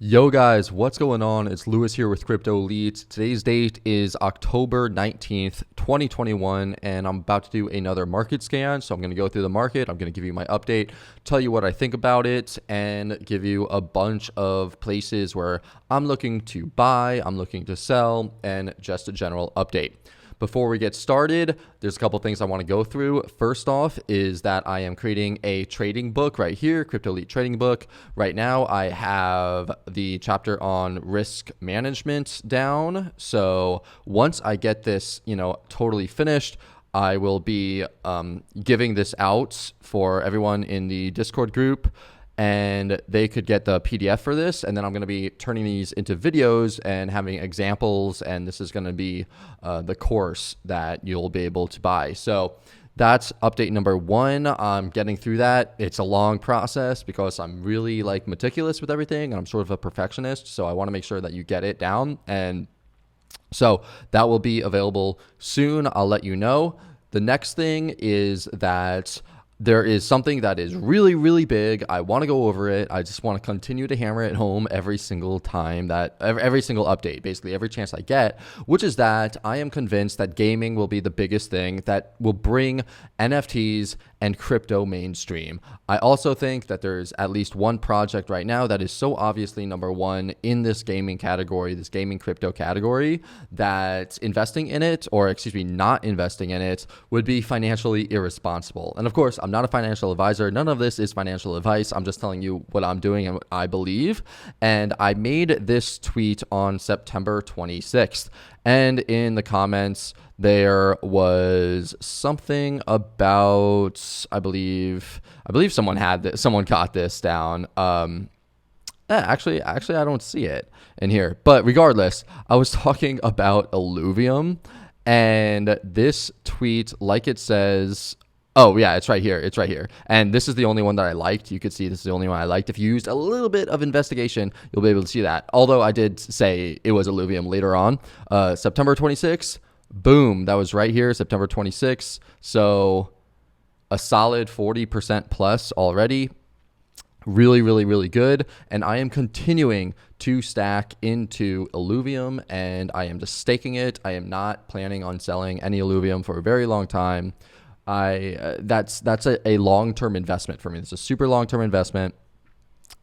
Yo guys, what's going on? It's Lewis here with Crypto Elite. Today's date is October 19th, 2021, and I'm about to do another market scan. So I'm going to go through the market. I'm going to give you my update, tell you what I think about it, and give you a bunch of places where I'm looking to buy, I'm looking to sell, and just a general update. Before we get started, there's a couple things I want to go through. First off is that I am creating a trading book right here, Crypto Elite Trading Book. Right now, I have the chapter on risk management down. So once I get this, totally finished, I will be giving this out for everyone in the Discord group, and they could get the PDF for this. And then I'm going to be turning these into videos and having examples. And this is going to be the course that you'll be able to buy. So that's update number one. I'm getting through that. It's a long process because I'm really meticulous with everything, and I'm sort of a perfectionist. So I want to make sure that you get it down. And so that will be available soon. I'll let you know. The next thing is that there is something that is really, really big. I want to go over it. I just want to continue to hammer it home every single time every single update, basically every chance I get, which is that I am convinced that gaming will be the biggest thing that will bring NFTs and crypto mainstream. I also think that there's at least one project right now that is so obviously number one in this gaming category, this gaming crypto category, that investing in it, or excuse me, not investing in it, would be financially irresponsible. And of course, I'm not a financial advisor. None of this is financial advice. I'm just telling you what I'm doing and what I believe. And I made this tweet on September 26th. And in the comments, there was something about, I believe someone got this down. Actually, I don't see it in here. But regardless, I was talking about Illuvium, and this tweet, like it says, oh yeah, it's right here. It's right here. And this is the only one that I liked. You could see this is the only one I liked. If you used a little bit of investigation, you'll be able to see that. Although I did say it was Illuvium later on. September 26th, boom, that was right here, September 26th. So a solid 40% plus already. Really, really, really good. And I am continuing to stack into Illuvium, and I am just staking it. I am not planning on selling any Illuvium for a very long time. That's a long-term investment for me. It's a super long-term investment.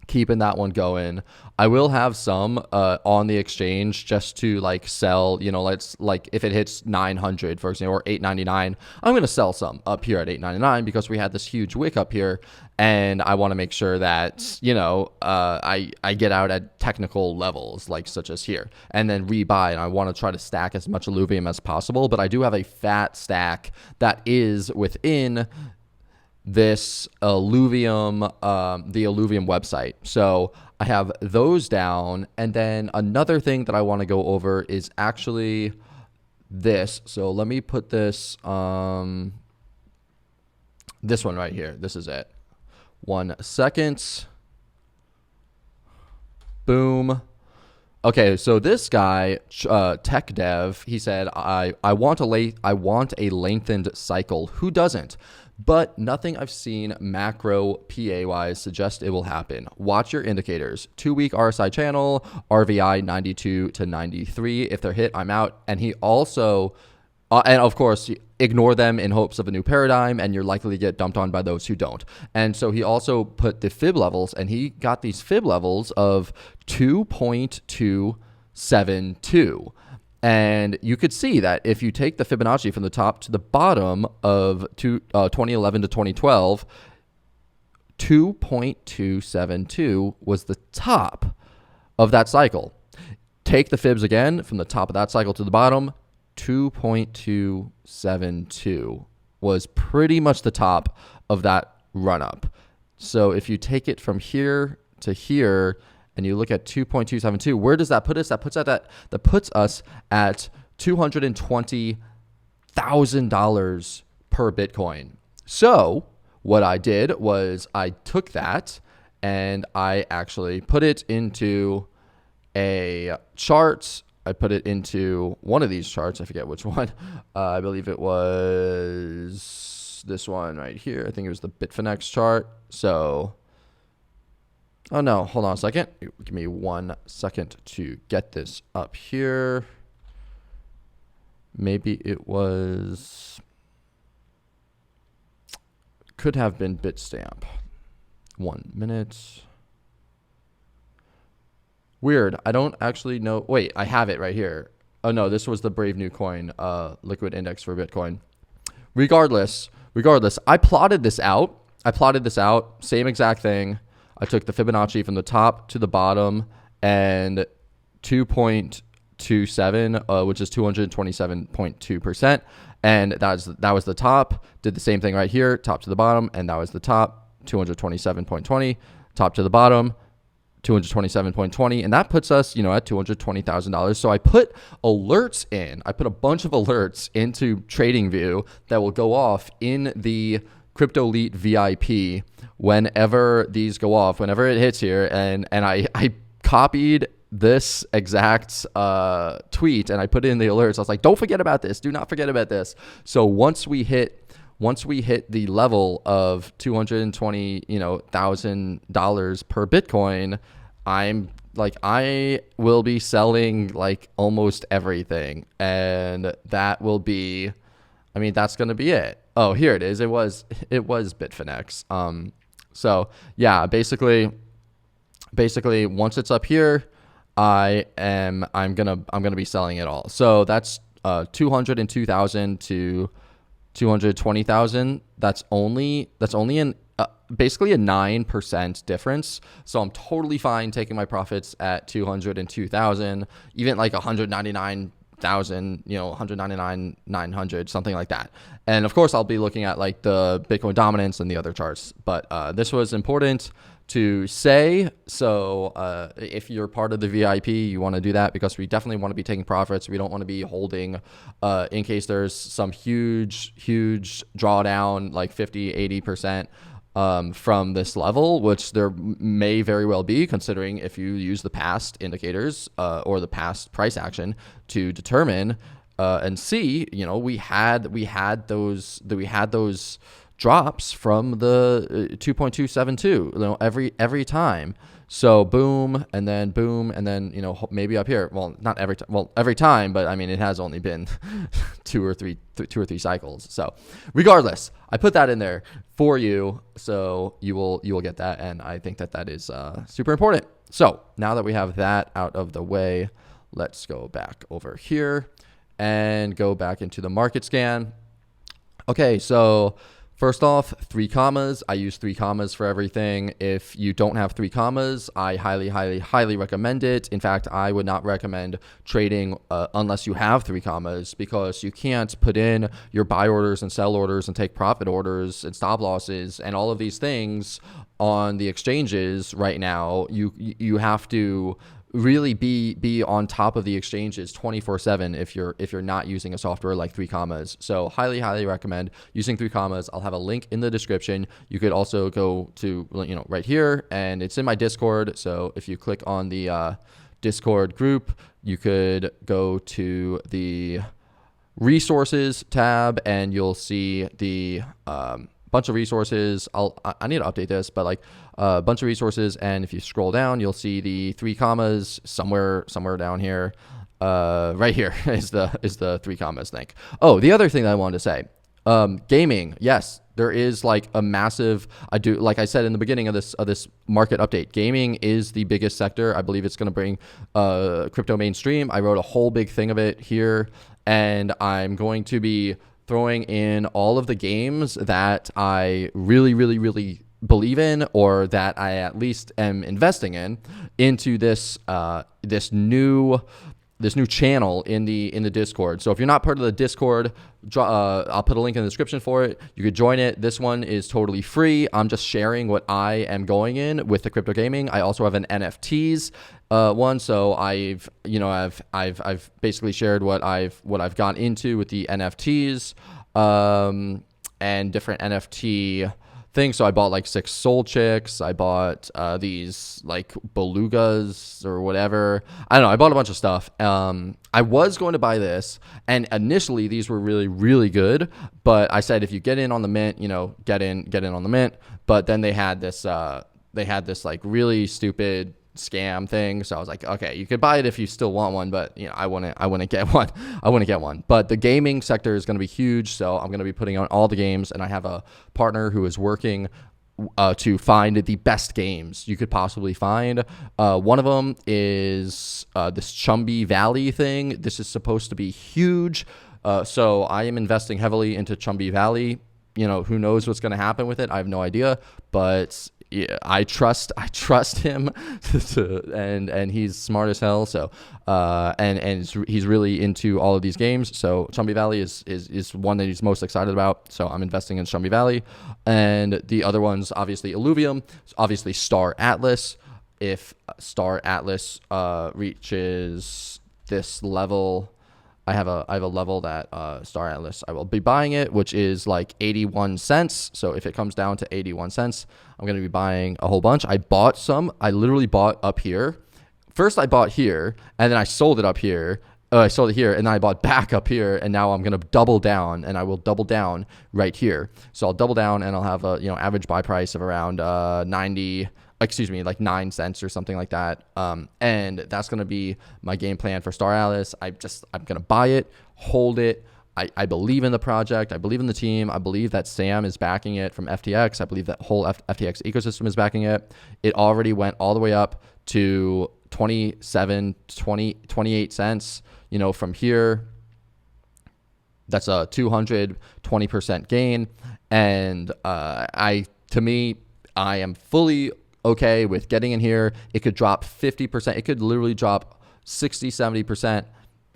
Keeping that one going. I will have some on the exchange just to sell, let's if it hits 900, for example, or 899, I'm going to sell some up here at 899 because we had this huge wick up here, and I want to make sure that, I get out at technical levels such as here, and then rebuy, and I want to try to stack as much Illuvium as possible. But I do have a fat stack that is within this Illuvium, the Illuvium website. So I have those down. And then another thing that I want to go over is actually this. So let me put this, this one right here. This is it. 1 second. Boom. Okay, so this guy, tech dev, he said, I want a lengthened cycle. Who doesn't? But nothing I've seen macro PA-wise suggests it will happen. Watch your indicators. 2-week RSI channel, RVI 92 to 93. If they're hit, I'm out. And he also, and of course, ignore them in hopes of a new paradigm, and you're likely to get dumped on by those who don't. And so he also put the fib levels, and he got these fib levels of 2.272. And you could see that if you take the Fibonacci from the top to the bottom of 2011 to 2012, 2.272 was the top of that cycle. Take the fibs again from the top of that cycle to the bottom, 2.272 was pretty much the top of that run up. So if you take it from here to here, and you look at 2.272, where does that put us? That puts us at $220,000 per Bitcoin. So what I did was I took that and I actually put it into a chart. I put it into one of these charts. I forget which one. I believe it was this one right here. I think it was the Bitfinex chart. So Oh no, hold on a second. Give me 1 second to get this up here. Maybe it could have been Bitstamp. 1 minute. Weird. I don't actually know. Wait, I have it right here. Oh no, this was the Brave New Coin liquid index for Bitcoin. Regardless, I plotted this out. Same exact thing. I took the Fibonacci from the top to the bottom and 2.27, which is 227.2%. And that was the top. Did the same thing right here, top to the bottom, and that was the top, 227.20, top to the bottom, 227.20, and that puts us, at $220,000. So I put alerts in. I put a bunch of alerts into TradingView that will go off in the Crypto Elite VIP whenever these go off, whenever it hits here. And I copied this exact tweet and I put it in the alerts. I was like, don't forget about this. Do not forget about this. So once we hit the level of $220,000 per Bitcoin, I will be selling like almost everything, and that will be, that's gonna be it. Oh, here it is. It was Bitfinex. So yeah, basically once it's up here, I'm gonna be selling it all. So that's 202,000 to 220,000. That's only basically a 9% difference. So I'm totally fine taking my profits at 202,000, even like 199,000, 199,900, something like that. And of course, I'll be looking at like the Bitcoin dominance and the other charts. But this was important to say. So if you're part of the VIP, you want to do that because we definitely want to be taking profits. We don't want to be holding in case there's some huge drawdown, like 50, 80%. From this level, which there may very well be, considering if you use the past indicators or the past price action to determine and see, we had those drops from the 2.272, every time. So boom, and then maybe up here. Well, not every time. Well, every time, but it has only been two or three cycles. So regardless, I put that in there for you, so you will get that, and I think that is super important. So now that we have that out of the way, let's go back over here and go back into the market scan. Okay, so first off, 3 commas. I use 3 commas for everything. If you don't have 3 commas, I highly recommend it. In fact, I would not recommend trading unless you have 3 commas, because you can't put in your buy orders and sell orders and take profit orders and stop losses and all of these things on the exchanges right now. You have to really be on top of the exchanges 24/7 if you're not using a software like 3 commas. So highly recommend using 3 commas. I'll have a link in the description. You could also go to right here, and it's in my Discord. So if you click on the Discord group, you could go to the resources tab and you'll see the bunch of resources. I need to update this, but like a bunch of resources. And if you scroll down, you'll see the 3 commas somewhere down here. Right here is the 3 commas link. Oh, the other thing that I wanted to say, gaming. Yes, there is like a massive, like I said in the beginning of this market update, gaming is the biggest sector. I believe it's going to bring crypto mainstream. I wrote a whole big thing of it here, and I'm going to be throwing in all of the games that I really believe in, or that I at least am investing in, into this new channel in the Discord. So if you're not part of the Discord, I'll put a link in the description for it. You could join it. This one is totally free. I'm just sharing what I am going in with the crypto gaming. I also have an NFTs one, so I've basically shared what I've gone into with the NFTs and different NFT things. So I bought like 6 soul chicks. I bought these like belugas or whatever. I don't know. I bought a bunch of stuff. I was going to buy this, and initially these were really good. But I said, if you get in on the mint, get in on the mint. But then they had this they had this like really stupid scam thing. So I was like, okay, you could buy it if you still want one, but I wouldn't get one. I wouldn't get one. But the gaming sector is going to be huge. So I'm going to be putting on all the games, and I have a partner who is working to find the best games you could possibly find. One of them is this Chumby Valley thing. This is supposed to be huge. So I am investing heavily into Chumby Valley. Who knows what's going to happen with it? I have no idea, but yeah, I trust him and he's smart as hell. So, and he's really into all of these games. So Chumby Valley is one that he's most excited about. So I'm investing in Chumby Valley, and the other ones, obviously Illuvium, obviously Star Atlas. If Star Atlas, reaches this level, I have a level that Star Atlas, I will be buying it, which is like 81 cents. So if it comes down to 81 cents, I'm going to be buying a whole bunch. I bought some. I literally bought up here. First I bought here, and then I sold it up here. I sold it here, and then I bought back up here, and now I'm going to double down, and I will double down right here. So I'll double down, and I'll have a average buy price of around 9 cents or something like that. And that's going to be my game plan for Star Atlas. I'm going to buy it, hold it. I believe in the project. I believe in the team. I believe that Sam is backing it from FTX. I believe that whole FTX ecosystem is backing it. It already went all the way up to 28 cents, from here. That's a 220% gain. And I am fully okay with getting in here. It could drop 50%. It could literally drop 60, 70%.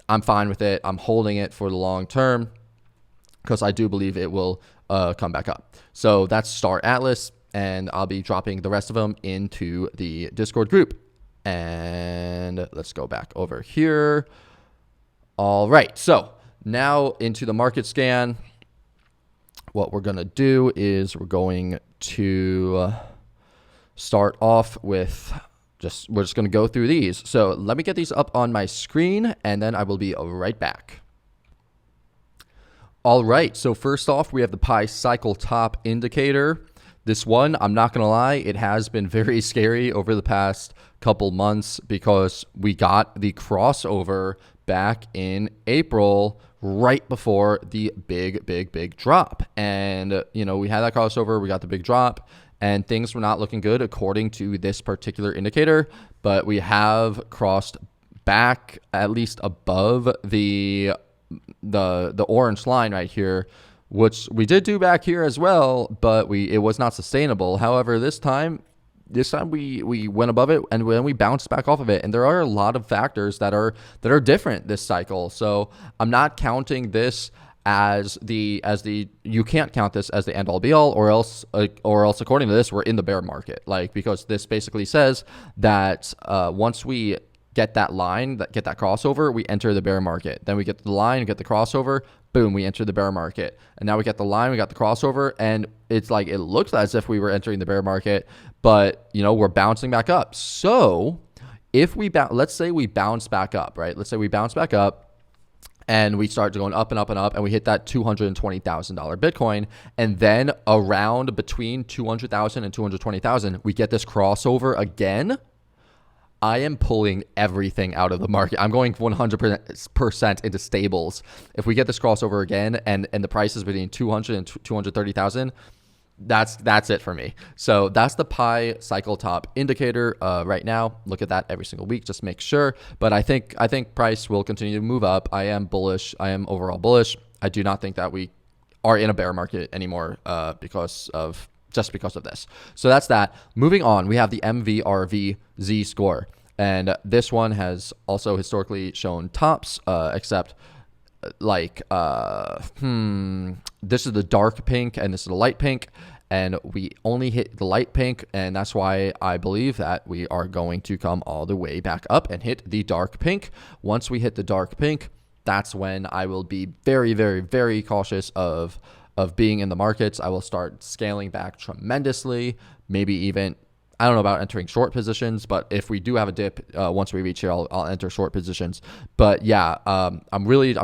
I'm fine with it. I'm holding it for the long term because I do believe it will come back up. So that's Star Atlas, and I'll be dropping the rest of them into the Discord group. And let's go back over here. All right. So now into the market scan. What we're going to do is we're going to start off with we're just going to go through these. So let me get these up on my screen, and then I will be right back. All right. So first off, we have the Pi cycle top indicator. This one, I'm not going to lie, it has been very scary over the past couple months because we got the crossover back in April, right before the big drop. And, we had that crossover, we got the big drop, and things were not looking good according to this particular indicator, but we have crossed back at least above the orange line right here, which we did do back here as well, but it was not sustainable. However, this time we went above it, and then we bounced back off of it. And there are a lot of factors that are different this cycle. So I'm not counting this as the you can't count this as the end all be all, or else according to this, we're in the bear market, because this basically says that once we get that line, get that crossover, we enter the bear market. Then we get the line, get the crossover, boom, we enter the bear market. And now we get the line, we got the crossover, and it's like it looks as if we were entering the bear market, but we're bouncing back up. So if let's say we bounce back up, right? Let's say we bounce back up, and we start going up and up and up, and we hit that $220,000 Bitcoin. And then around between 200,000 and 220,000, we get this crossover again. I am pulling everything out of the market. I'm going 100% into stables. If we get this crossover again, and the price is between 200 and 230,000, that's it for me. So that's the Pi cycle top indicator right now. Look at that every single week, just make sure. But I think price will continue to move up. I am bullish. I am overall bullish. I do not think that we are in a bear market anymore because of this. So that's that. Moving on, we have the MVRV Z score, and this one has also historically shown tops, except this is the dark pink and this is the light pink, and we only hit the light pink, and that's why I believe that we are going to come all the way back up and hit the dark pink. Once we hit the dark pink, that's when I will be very, very, very cautious of being in the markets. I will start scaling back tremendously, maybe even, I don't know about entering short positions, but if we do have a dip, once we reach here, I'll enter short positions. But yeah, I'm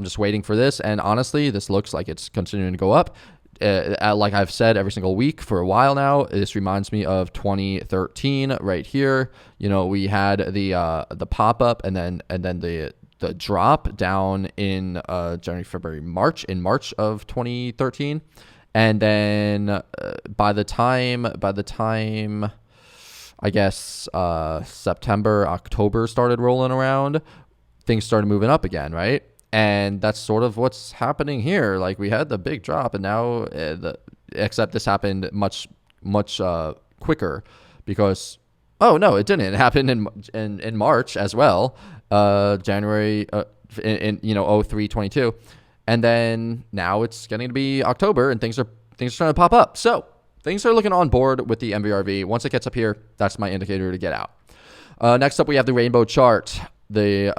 just waiting for this. And honestly, this looks like it's continuing to go up. like I've said every single week for a while now, this reminds me of 2013 right here. We had the pop up and then the drop down in January, February, March, in March of 2013. And then by the time I guess September, October started rolling around, things started moving up again, right? And that's sort of what's happening here. Like, we had the big drop, and now except this happened much quicker, because no, it didn't. It happened in March as well, January in 03/22, and then now it's getting to be October, and things are starting to pop up. So things are looking on board with the MVRV. Once it gets up here, that's my indicator to get out. Next up, we have the rainbow chart, the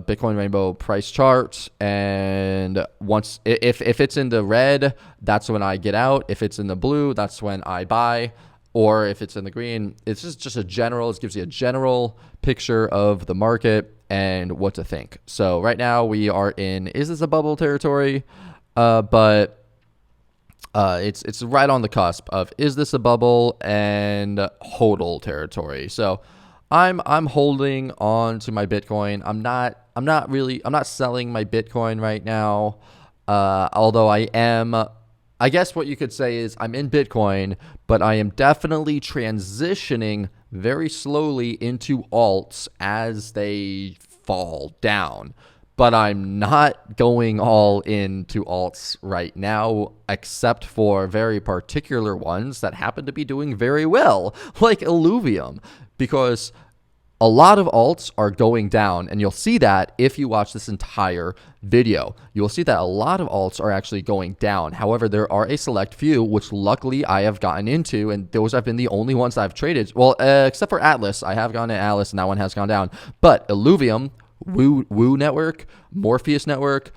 Bitcoin rainbow price chart. And once, if it's in the red, that's when I get out. If it's in the blue, that's when I buy. Or if it's in the green, it's just a general, it gives you a general picture of the market and what to think. So right now we are in, is this a bubble territory? But it's right on the cusp of, is this a bubble and hodl territory. So I'm holding on to my Bitcoin. I'm not selling my Bitcoin right now. Although I guess what you could say is I'm in Bitcoin, but I am definitely transitioning very slowly into alts as they fall down. But I'm not going all into alts right now, except for very particular ones that happen to be doing very well, like Illuvium, because a lot of alts are going down, and you'll see that if you watch this entire video. You'll see that a lot of alts are actually going down. However, there are a select few, which luckily I have gotten into, and those have been the only ones that I've traded. Well, except for Atlas. I have gone to Atlas, and that one has gone down. But Illuvium, Woo Network, Morpheus Network,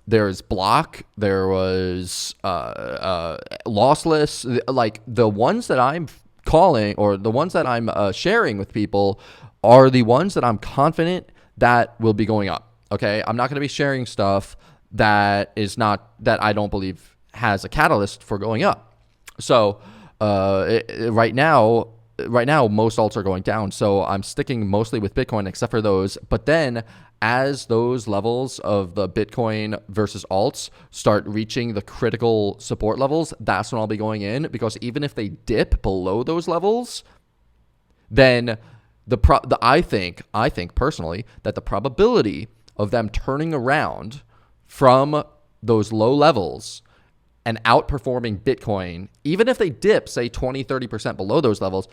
there's Block, there was Lossless, like the ones that I'm calling, or the ones that I'm sharing with people, are the ones that I'm confident that will be going up. Okay, I'm not going to be sharing stuff that I don't believe has a catalyst for going up. So right now most alts are going down, so I'm sticking mostly with Bitcoin except for those. But then as those levels of the Bitcoin versus alts start reaching the critical support levels, that's when I'll be going in, because even if they dip below those levels, then I think personally that the probability of them turning around from those low levels and outperforming Bitcoin, even if they dip, say 20-30% below those levels,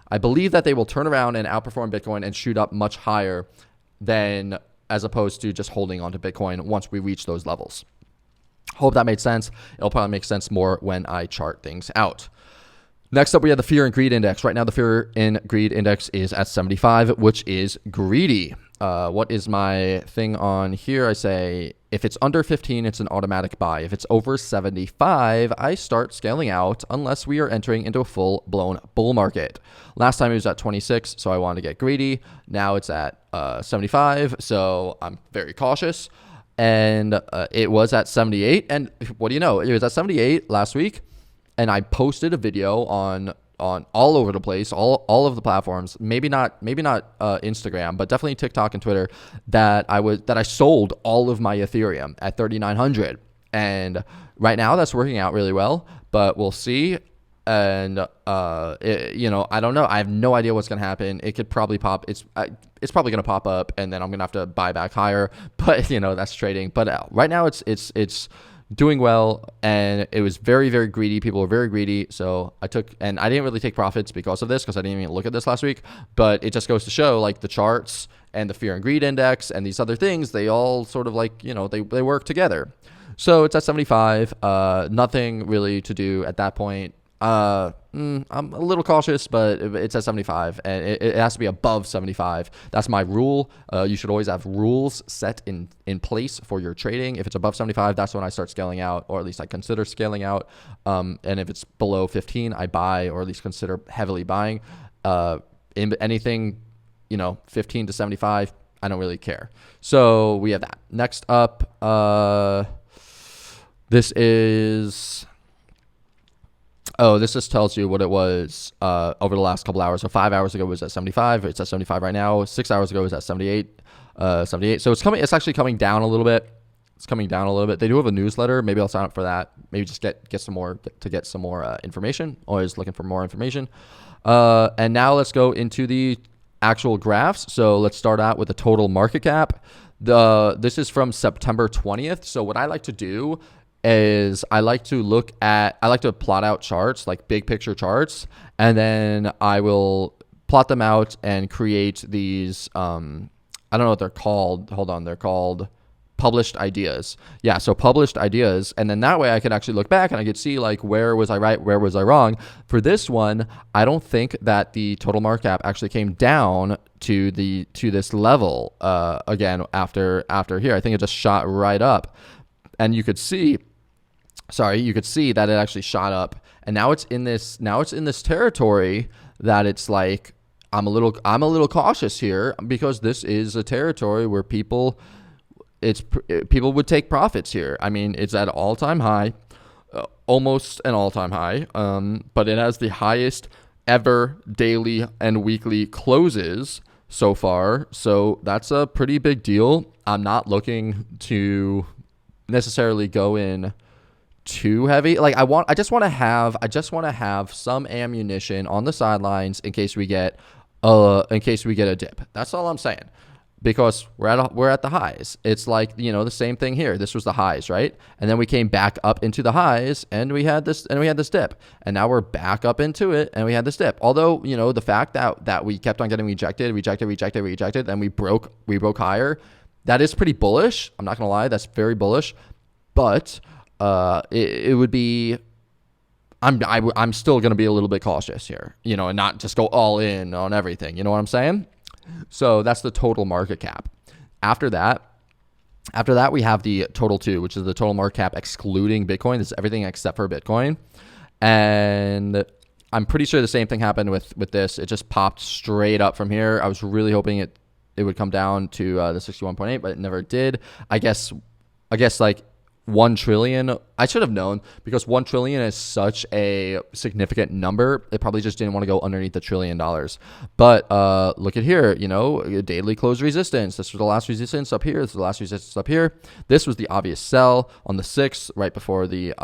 I believe that they will turn around and outperform Bitcoin and shoot up much higher than, as opposed to just holding on to Bitcoin once we reach those levels. Hope that made sense. It'll probably make sense more when I chart things out. Next up, we have the Fear and Greed Index. Right now, the Fear and Greed Index is at 75, which is greedy. What is my thing on here? I say, if it's under 15, it's an automatic buy. If it's over 75, I start scaling out unless we are entering into a full-blown bull market. Last time it was at 26, so I wanted to get greedy. Now it's at 75, so I'm very cautious. And it was at 78, and what do you know? It was at 78 last week. And I posted a video on all over the place, all of the platforms, maybe not Instagram, but definitely TikTok and Twitter, that I sold all of my Ethereum at 3,900. And right now that's working out really well, but we'll see. And I don't know. I have no idea what's gonna happen. It could probably pop. It's probably gonna pop up, and then I'm gonna have to buy back higher. But that's trading. But right now it's doing well, and it was very, very greedy. People were very greedy, so I didn't really take profits because of this, because I didn't even look at this last week. But it just goes to show, like, the charts and the Fear and Greed Index and these other things, they all sort of, like, they work together. So it's at 75. Nothing really to do at that point. I'm a little cautious, but it's at 75, and it has to be above 75. That's my rule. You should always have rules set in place for your trading. If it's above 75, that's when I start scaling out, or at least I consider scaling out. And if it's below 15, I buy, or at least consider heavily buying. In anything, 15 to 75, I don't really care. So we have that. Next up, This is, oh, this just tells you what it was over the last couple hours. So 5 hours ago it was at 75. It's at 75 right now. 6 hours ago it was at 78. 78. So it's actually coming down a little bit. It's coming down a little bit. They do have a newsletter. Maybe I'll sign up for that. Maybe just get some more information. Always looking for more information. And now let's go into the actual graphs. So let's start out with the total market cap. This is from September 20th. So what I like to do is I like to plot out charts, like big picture charts, and then I will plot them out and create these, I don't know what they're called. Hold on. They're called published ideas. Yeah. So published ideas. And then that way I could actually look back and I could see like, where was I right? Where was I wrong? For this one, I don't think that the total market cap actually came down to this level, again, after here. I think it just shot right up, and you could see that it actually shot up, and now it's in this territory that it's like, I'm a little cautious here, because this is a territory where people would take profits here. I mean, it's at an all-time high, almost an all-time high, but it has the highest ever daily and weekly closes so far. So that's a pretty big deal. I'm not looking to necessarily go in too heavy. Like I just want to have some ammunition on the sidelines in case we get a dip. That's all I'm saying. Because we're at the highs. It's like, the same thing here. This was the highs, right? And then we came back up into the highs, and we had this dip. And now we're back up into it, and we had this dip. Although, the fact that we kept on getting rejected, and we broke higher, that is pretty bullish. I'm not gonna lie, that's very bullish. But it would be, I'm still gonna be a little bit cautious here, and not just go all in on everything. You know what I'm saying? So that's the total market cap. After that, we have the total 2, which is the total market cap excluding Bitcoin. This is everything except for Bitcoin. And I'm pretty sure the same thing happened with this. It just popped straight up from here. I was really hoping it would come down to the 61.8, but it never did. I guess like 1 trillion. I should have known, because 1 trillion is such a significant number. It probably just didn't want to go underneath the $1 trillion. But look at here, daily close resistance. This was the last resistance up here. This was the last resistance up here. This was the obvious sell on the 6th, right before the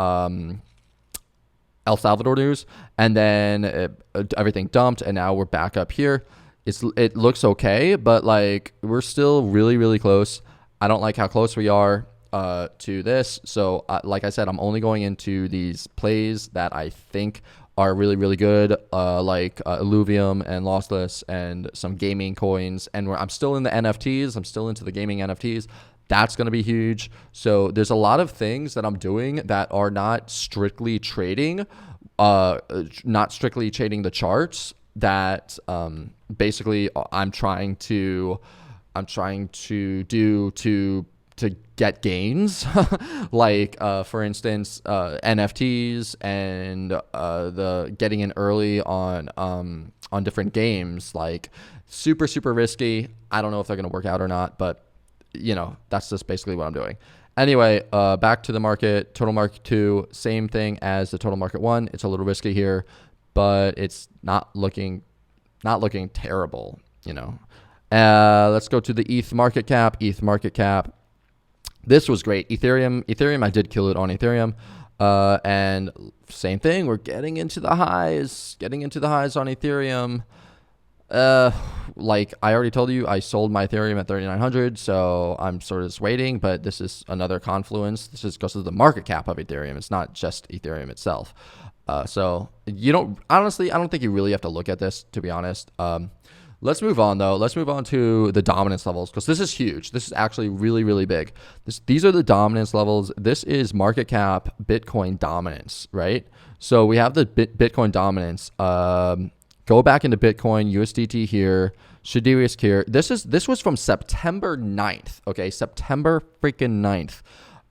El Salvador news. And then everything dumped, and now we're back up here. It looks okay, but like we're still really, really close. I don't like how close we are to this. So like I said, I'm only going into these plays that I think are really, really good, like Illuvium and Lossless and some gaming coins. And I'm still in the NFTs. I'm still into the gaming NFTs. That's going to be huge. So there's a lot of things that I'm doing that are not strictly trading, the charts, that basically I'm trying to do to get gains, like for instance NFTs and the getting in early on different games, like super risky. I don't know if they're going to work out or not, but that's just basically what I'm doing. Anyway, back to the market. Total market 2, same thing as the total market 1. It's a little risky here, but it's not looking terrible. Let's go to the ETH market cap. This was great. Ethereum, I did kill it on Ethereum. And same thing, we're getting into the highs on Ethereum. Like I already told you, I sold my Ethereum at 3,900, so I'm sort of just waiting, but this is another confluence. This is because of the market cap of Ethereum. It's not just Ethereum itself. So honestly, I don't think you really have to look at this, to be honest. Let's move on though. Let's move on to the dominance levels, because this is huge. This is actually really, really big. These are the dominance levels. This is market cap Bitcoin dominance, right? So we have the Bitcoin dominance. Go back into Bitcoin, USDT here, Shadi risk here. This was from September 9th, okay? September freaking 9th.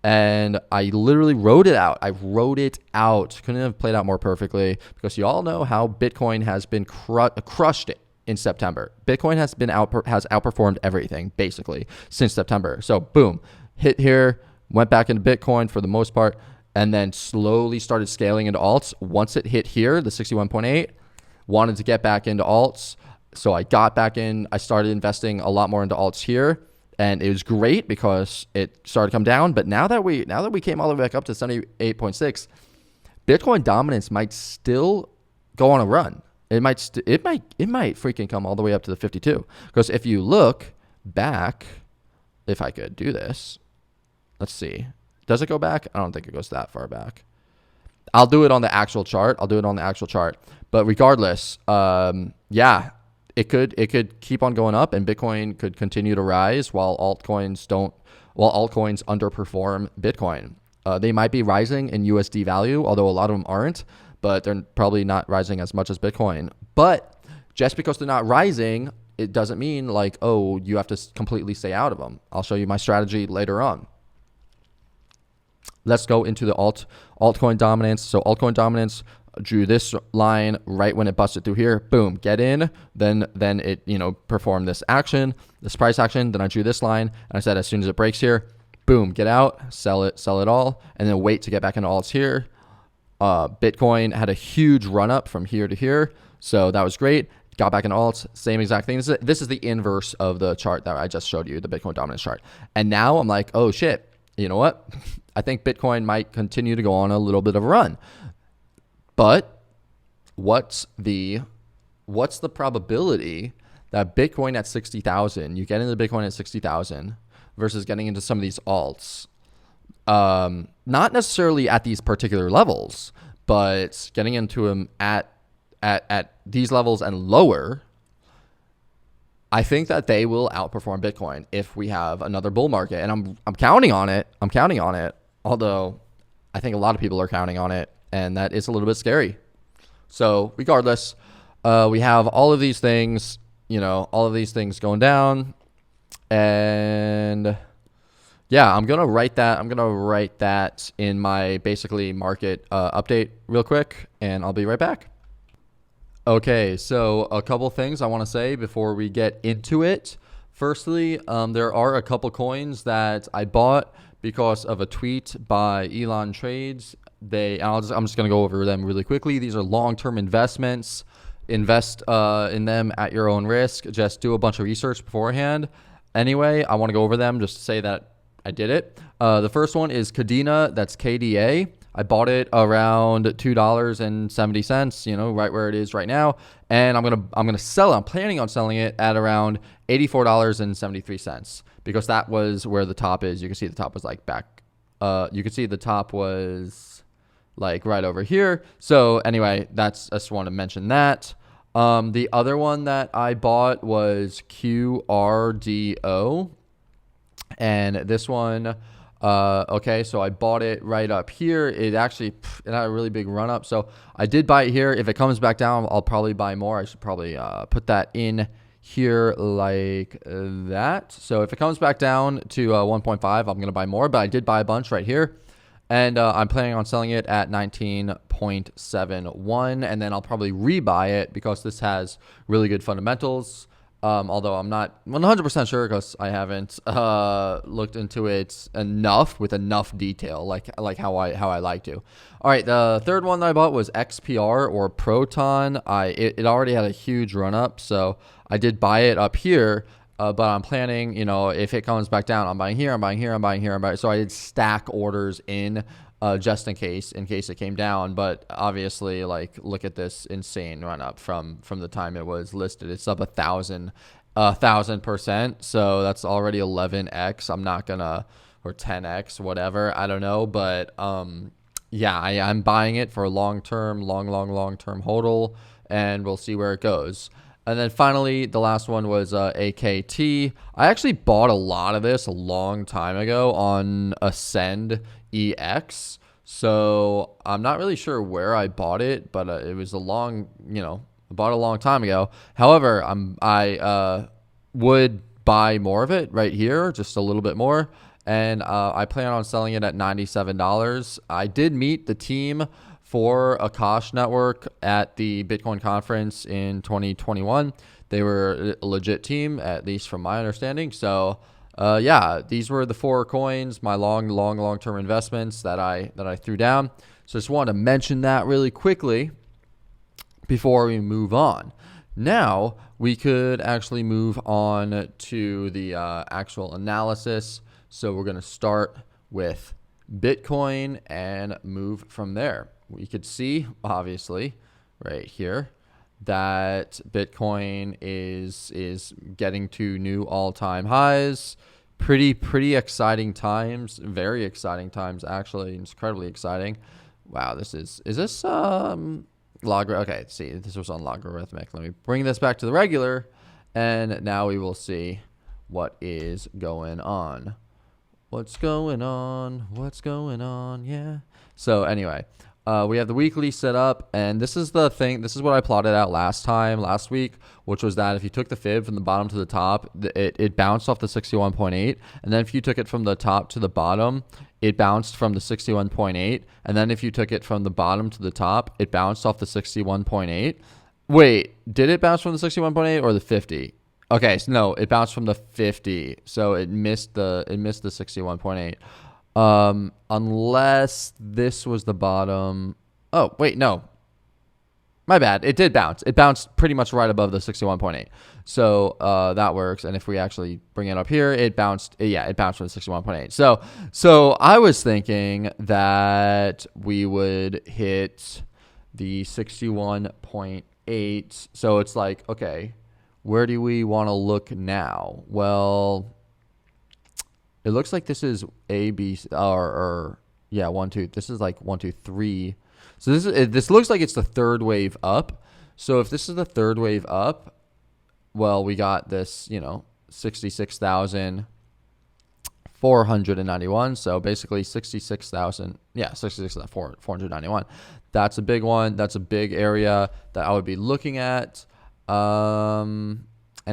And I literally wrote it out. Couldn't have played out more perfectly, because you all know how Bitcoin has been crushed it in September. Bitcoin has outperformed everything basically since September. So boom, hit here, went back into Bitcoin for the most part. and then slowly started scaling into alts. Once it hit here, the 61.8, wanted to get back into alts. So I got back in. I started investing a lot more into alts here, and it was great because it started to come down. But now that we came all the way back up to 78.6, Bitcoin dominance might still go on a run. It might freaking come all the way up to the 52. Because if you look back, if I could do this, let's see. Does it go back? I don't think it goes that far back. I'll do it on the actual chart. But regardless, yeah, it could keep on going up, and Bitcoin could continue to rise while altcoins underperform Bitcoin. They might be rising in USD value, although a lot of them aren't, but they're probably not rising as much as Bitcoin. But just because they're not rising, it doesn't mean like, oh, you have to completely stay out of them. I'll show you my strategy later on. Let's go into the altcoin dominance. So altcoin dominance, drew this line right when it busted through here. Boom, get in. Then it performed this action, this price action. Then I drew this line, and I said as soon as it breaks here, boom, get out, sell it all, and then wait to get back into alts here. Bitcoin had a huge run up from here to here, so that was great. Got back into alts, same exact thing. This is the inverse of the chart that I just showed you, the Bitcoin dominance chart. And now I'm like, oh shit, you know what? I think Bitcoin might continue to go on a little bit of a run. But what's the probability that Bitcoin at 60,000, you get into Bitcoin at 60,000 versus getting into some of these alts? Not necessarily at these particular levels, but getting into them at these levels and lower. I think that they will outperform Bitcoin if we have another bull market, and I'm counting on it. Although I think a lot of people are counting on it, and that is a little bit scary. So regardless, we have all of these things, going down, and yeah, I'm gonna write that in my basically market update real quick, and I'll be right back. Okay, so a couple things I want to say before we get into it. Firstly, there are a couple coins that I bought because of a tweet by Elon Trades. I'm just going to go over them really quickly. These are long-term investments. Invest in them at your own risk. Just do a bunch of research beforehand. Anyway, I want to go over them just to say that I did it. The first one is Kadena. That's KDA. I bought it around $2.70, right where it is right now, and I'm gonna sell it. I'm planning on selling it at around $84.73 because that was where the top is. You can see the top was like back. You can see the top was like right over here. So anyway, I just want to mention that. The other one that I bought was QRDO, and this one. Okay, so I bought it right up here. It had a really big run up. So I did buy it here. If it comes back down, I'll probably buy more. I should probably put that in here like that. So if it comes back down to 1.5, I'm going to buy more. But I did buy a bunch right here. And I'm planning on selling it at 19.71. And then I'll probably rebuy it because this has really good fundamentals. Although I'm not 100% sure because I haven't looked into it with enough detail, like how I like to. All right, the third one that I bought was XPR or Proton. It already had a huge run up, so I did buy it up here. But I'm planning, if it comes back down, I'm buying here, I'm buying here, I'm buying here, I'm buying. So I did stack orders in. Just in case it came down. But obviously, look at this insane run up from the time it was listed. It's up 1,000%. So that's already 11x. I'm not gonna, or 10x, whatever. I don't know, but yeah, I'm buying it for a long term hodl, and we'll see where it goes. And then finally, the last one was AKT. I actually bought a lot of this a long time ago on Ascend EX. So I'm not really sure where I bought it, but it was I bought it a long time ago. However, I would buy more of it right here, just a little bit more. And I plan on selling it at $97. I did meet the team for Cashapp Network at the Bitcoin conference in 2021. They were a legit team, at least from my understanding. So yeah, these were the 4 coins, my long-term investments that I threw down. So just wanted to mention that really quickly before we move on. Now we could actually move on to the actual analysis. So we're going to start with Bitcoin and move from there. We could see, obviously, right here, that Bitcoin is getting to new all-time highs. Pretty exciting times, very exciting times, actually. It's incredibly exciting. Wow, is this okay, see, this was on logarithmic. Let me bring this back to the regular, and now we will see what is going on. What's going on? Yeah. So anyway, we have the weekly set up, and this is the thing. This is what I plotted out last week, which was that if you took the fib from the bottom to the top, it bounced off the 61.8, and then if you took it from the top to the bottom, it bounced from the 61.8, and then if you took it from the bottom to the top, it bounced off the 61.8. Wait, did it bounce from the 61.8 or the 50? Okay, so no, it bounced from the 50, so it missed the 61.8. Unless this was the bottom. Oh, wait, no. My bad. It did bounce. It bounced pretty much right above the 61.8. So that works. And if we actually bring it up here, it bounced. Yeah, it bounced from the 61.8. So I was thinking that we would hit the 61.8. So it's like, okay, where do we want to look now? Well, it looks like this is A, B, or yeah, 1, 2. This is like 1, 2, 3. So this looks like it's the third wave up. So if this is the third wave up, well, we got this, 66,491. So basically 66,000. Yeah, 66,491. That's a big one. That's a big area that I would be looking at. And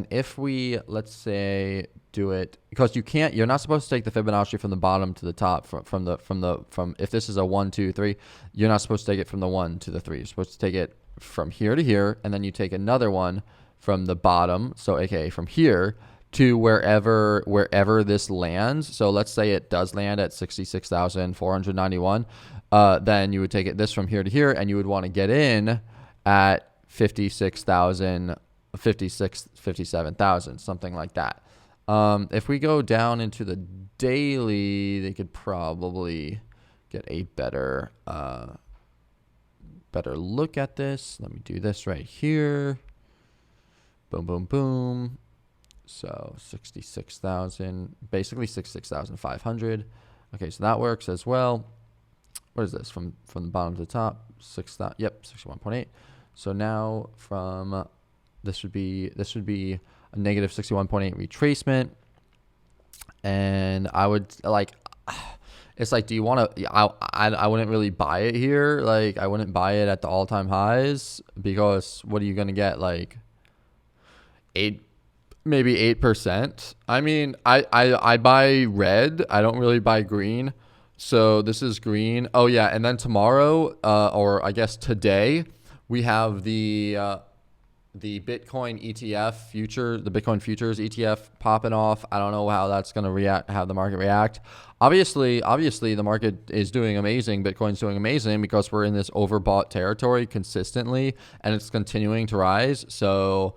if we, let's say, do it, because you're not supposed to take the Fibonacci from the bottom to the top from if this is a 1, 2, 3, you're not supposed to take it from the 1 to the 3. You're supposed to take it from here to here, and then you take another one from the bottom, so aka from here to wherever this lands. So let's say it does land at 66,491, then you would take this from here to here, and you would want to get in at 57,000, something like that. If we go down into the daily, they could probably get a better look at this. Let me do this right here. Boom, boom, boom. So 66,000, basically 66,500. Okay, so that works as well. What is this from the bottom to the top? 6,000. Yep, 61.8. So now from this should be a negative 61.8 retracement, and I would like, it's like, do you want to, I wouldn't really buy it here. Like, I wouldn't buy it at the all-time highs, because what are you going to get? Like maybe 8%. I mean, I buy red. I don't really buy green. So this is green. Oh yeah. And then tomorrow, or I guess today, we have the Bitcoin ETF future, the Bitcoin futures ETF popping off. I don't know how that's going to have the market react. Obviously the market is doing amazing. Bitcoin's doing amazing because we're in this overbought territory consistently, and it's continuing to rise. So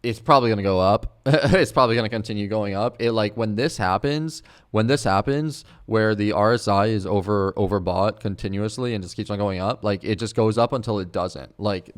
it's probably going to go up. It's probably going to continue going up. When this happens, where the RSI is overbought continuously and just keeps on going up, like, it just goes up until it doesn't. Like,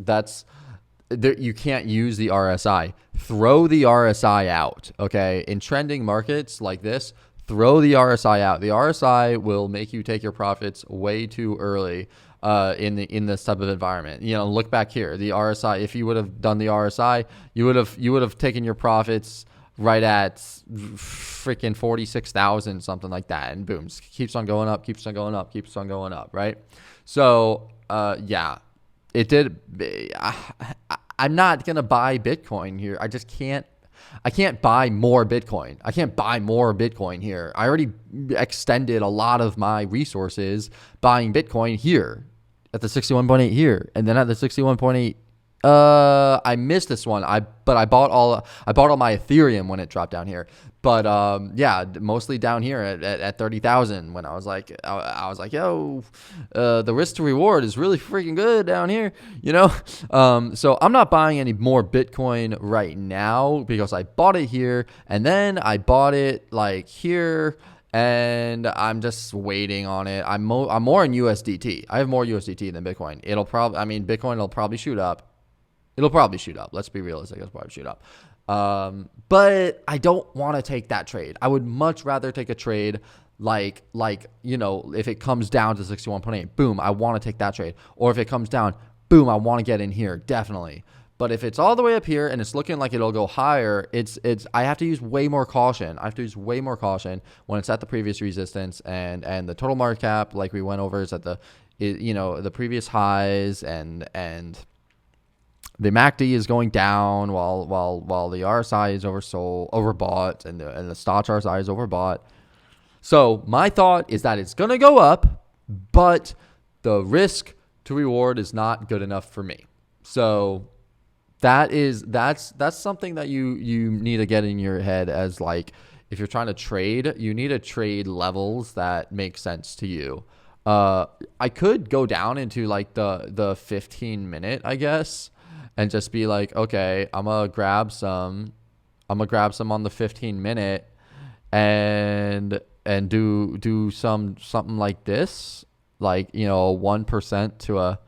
you can't use the RSI. Throw the RSI out, okay? In trending markets like this, throw the RSI out. The RSI will make you take your profits way too early in this type of environment. Look back here. The RSI, if you would have done the RSI, you would have taken your profits right at freaking 46,000, something like that, and boom, keeps on going up, right? So yeah. It did. I'm not going to buy Bitcoin here. I can't buy more Bitcoin. I can't buy more Bitcoin here. I already extended a lot of my resources buying Bitcoin here at the 61.8 here, and then at the 61.8 I missed this one. But I bought all my Ethereum when it dropped down here. But yeah, mostly down here at 30,000 when I was like, yo, the risk to reward is really freaking good down here, you know. So I'm not buying any more Bitcoin right now because I bought it here and then I bought it like here. And I'm just waiting on it. I'm more in USDT. I have more USDT than Bitcoin. Bitcoin will probably shoot up. It'll probably shoot up. Let's be realistic. It'll probably shoot up. But I don't want to take that trade. I would much rather take a trade like if it comes down to 61.8, boom, I want to take that trade. Or if it comes down, boom, I want to get in here, definitely. But if it's all the way up here and it's looking like it'll go higher, I have to use way more caution. I have to use way more caution when it's at the previous resistance and the total market cap, like we went over, is at the previous highs and the MACD is going down while the RSI is overbought and the stock RSI is overbought. So my thought is that it's gonna go up, but the risk to reward is not good enough for me. So that's something that you need to get in your head as like, if you're trying to trade, you need to trade levels that make sense to you. I could go down into like the 15 minute, I guess, and just be like, okay, I'm gonna grab some on the 15 minute and do something like this, like 1% to a.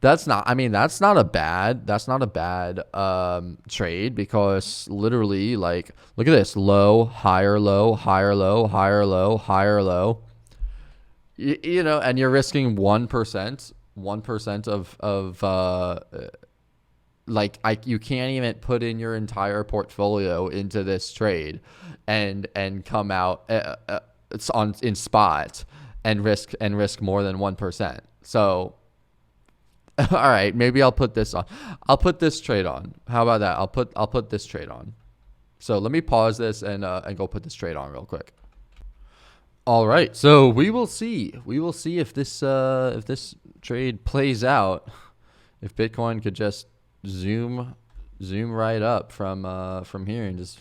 That's not a bad trade, because literally, like, look at this: low, higher, low, higher, low, higher, low, higher, low. And you're risking 1% of you can't even put in your entire portfolio into this trade and come out in spot and risk more than 1%. So. All right, maybe I'll put this on. I'll put this trade on. How about that? I'll put this trade on. So let me pause this and go put this trade on real quick. All right, so we will see. We will see if this trade plays out. If Bitcoin could just zoom right up from here and just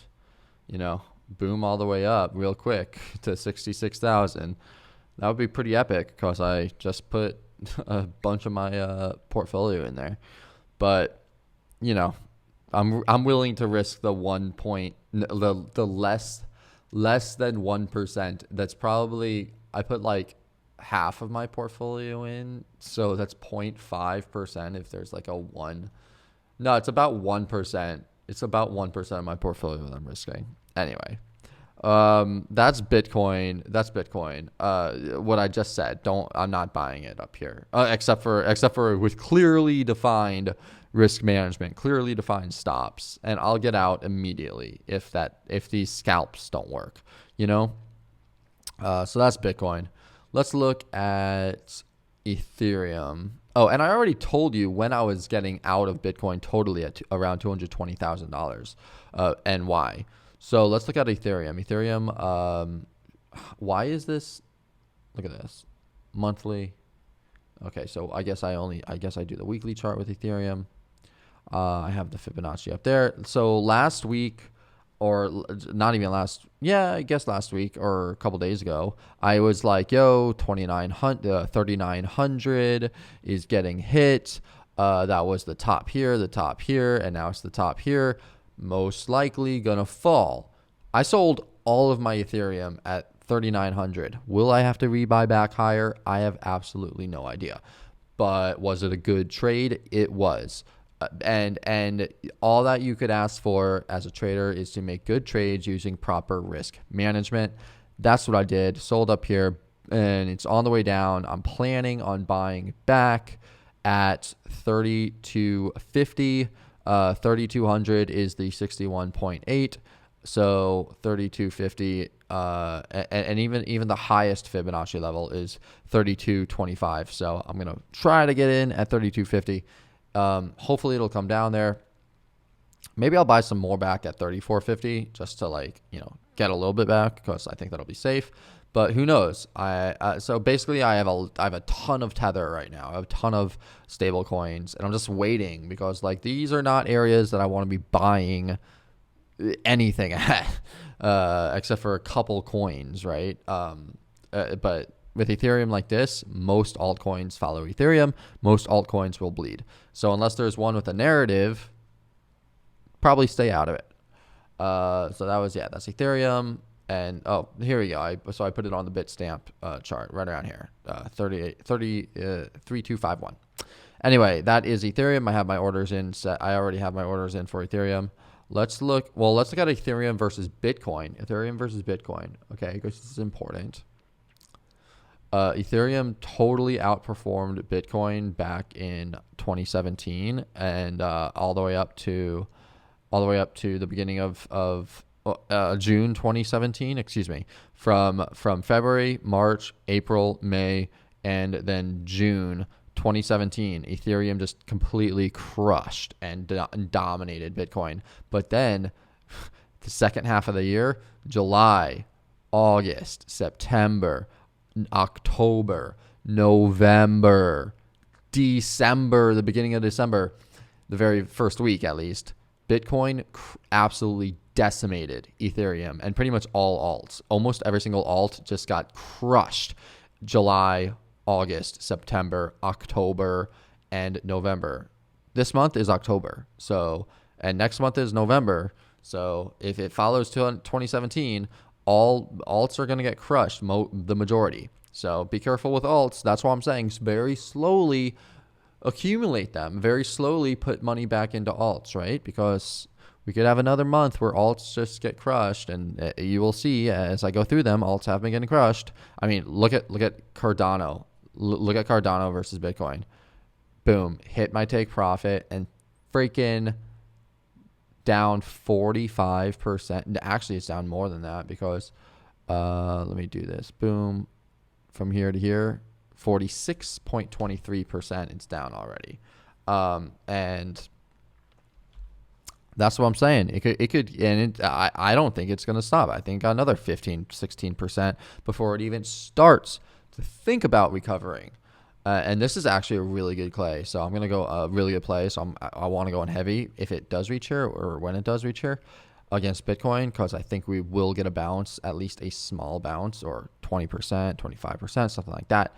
boom all the way up real quick to 66,000. That would be pretty epic, because I just put a bunch of my portfolio in there. But I'm willing to risk the the less than 1%. That's probably, I put like half of my portfolio in, so that's 0.5%. If there's like it's about 1%. It's about 1% of my portfolio that I'm risking. Anyway, that's Bitcoin. What I just said. I'm not buying it up here, except for with clearly defined risk management, clearly defined stops, and I'll get out immediately if these scalps don't work. So that's Bitcoin. Let's look at Ethereum. Oh, and I already told you when I was getting out of Bitcoin totally at around $220,000, and why. So let's look at Ethereum. Why is this? Look at this, monthly. Okay, so I guess I do the weekly chart with Ethereum. I have the Fibonacci up there. So last week, or not even last week or a couple days ago, I was like, yo, 3,900 is getting hit. That was the top here, and now it's the top here. Most likely gonna fall. I sold all of my Ethereum at 3,900. Will I have to rebuy back higher? I have absolutely no idea. But was it a good trade? It was. And all that you could ask for as a trader is to make good trades using proper risk management. That's what I did. Sold up here, and it's on the way down. I'm planning on buying back at 3,250. 3,200 is the 61.8. So 3,250, and even the highest Fibonacci level is 3,225. So I'm gonna try to get in at 3,250. Hopefully it'll come down there. Maybe I'll buy some more back at 3,450 just to get a little bit back, because I think that'll be safe. But who knows? So basically, I have a ton of Tether right now. I have a ton of stable coins, and I'm just waiting because like these are not areas that I want to be buying anything at, except for a couple coins, right? But with Ethereum like this, most altcoins follow Ethereum. Most altcoins will bleed. So unless there's one with a narrative, probably stay out of it. So that's Ethereum. And here we go. I put it on the Bitstamp chart right around here, 3251. Anyway, that is Ethereum. I have my orders in set. I already have my orders in for Ethereum. Let's look at Ethereum versus Bitcoin. Ethereum versus Bitcoin. Okay, because this is important. Ethereum totally outperformed Bitcoin back in 2017 and all the way up to the beginning of June 2017, excuse me, from February, March, April, May, and then June 2017, Ethereum just completely crushed and dominated Bitcoin. But then the second half of the year, July, August, September, October, November, December, the beginning of December, the very first week at least, Bitcoin absolutely decimated Ethereum and pretty much all alts. Almost every single alt just got crushed. July, August, September, October, and November. This month is October. And next month is November. So if it follows to 2017, all alts are going to get crushed, the majority. So be careful with alts. That's why I'm saying very slowly accumulate them, very slowly put money back into alts, right? Because we could have another month where alts just get crushed, and you will see as I go through them, alts have been getting crushed. I mean, look at Cardano. Look at Cardano versus Bitcoin. Boom, hit my take profit and freaking down 45%. Actually, it's down more than that because let me do this. Boom, from here to here, 46.23%. It's down already, and that's what I'm saying. It could, and I don't think it's going to stop. I think another 15-16% before it even starts to think about recovering. And this is actually a really good play. So I'm going to go a really good play. So I want to go in heavy if it does reach here or when it does reach here against Bitcoin, because I think we will get a bounce, at least a small bounce, or 20%, 25%, something like that.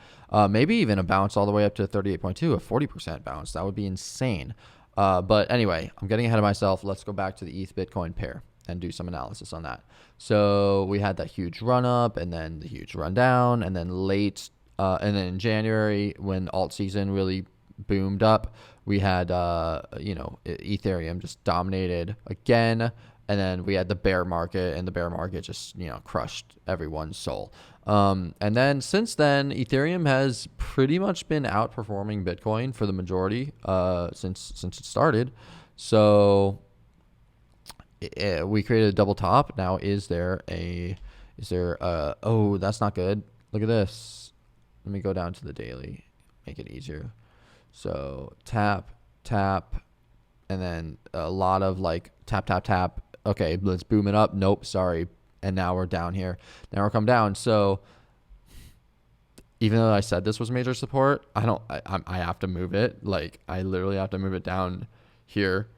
Maybe even a bounce all the way up to 38.2, a 40% bounce. That would be insane. But anyway, I'm getting ahead of myself. Let's go back to the ETH Bitcoin pair and do some analysis on that. So we had that huge run up and then the huge run down, and then and then in January when alt season really boomed up, we had Ethereum just dominated again, and then we had the bear market, and the bear market just crushed everyone's soul. And then since then, Ethereum has pretty much been outperforming Bitcoin for the majority since it started. So we created a double top. Now oh, that's not good. Look at this. Let me go down to the daily, make it easier. So tap, tap, and then a lot of like tap, tap, tap. Okay, let's boom it up. Nope, sorry. And now we're down here. Now we're come down. So even though I said this was major support, I have to move it. Like I literally have to move it down here.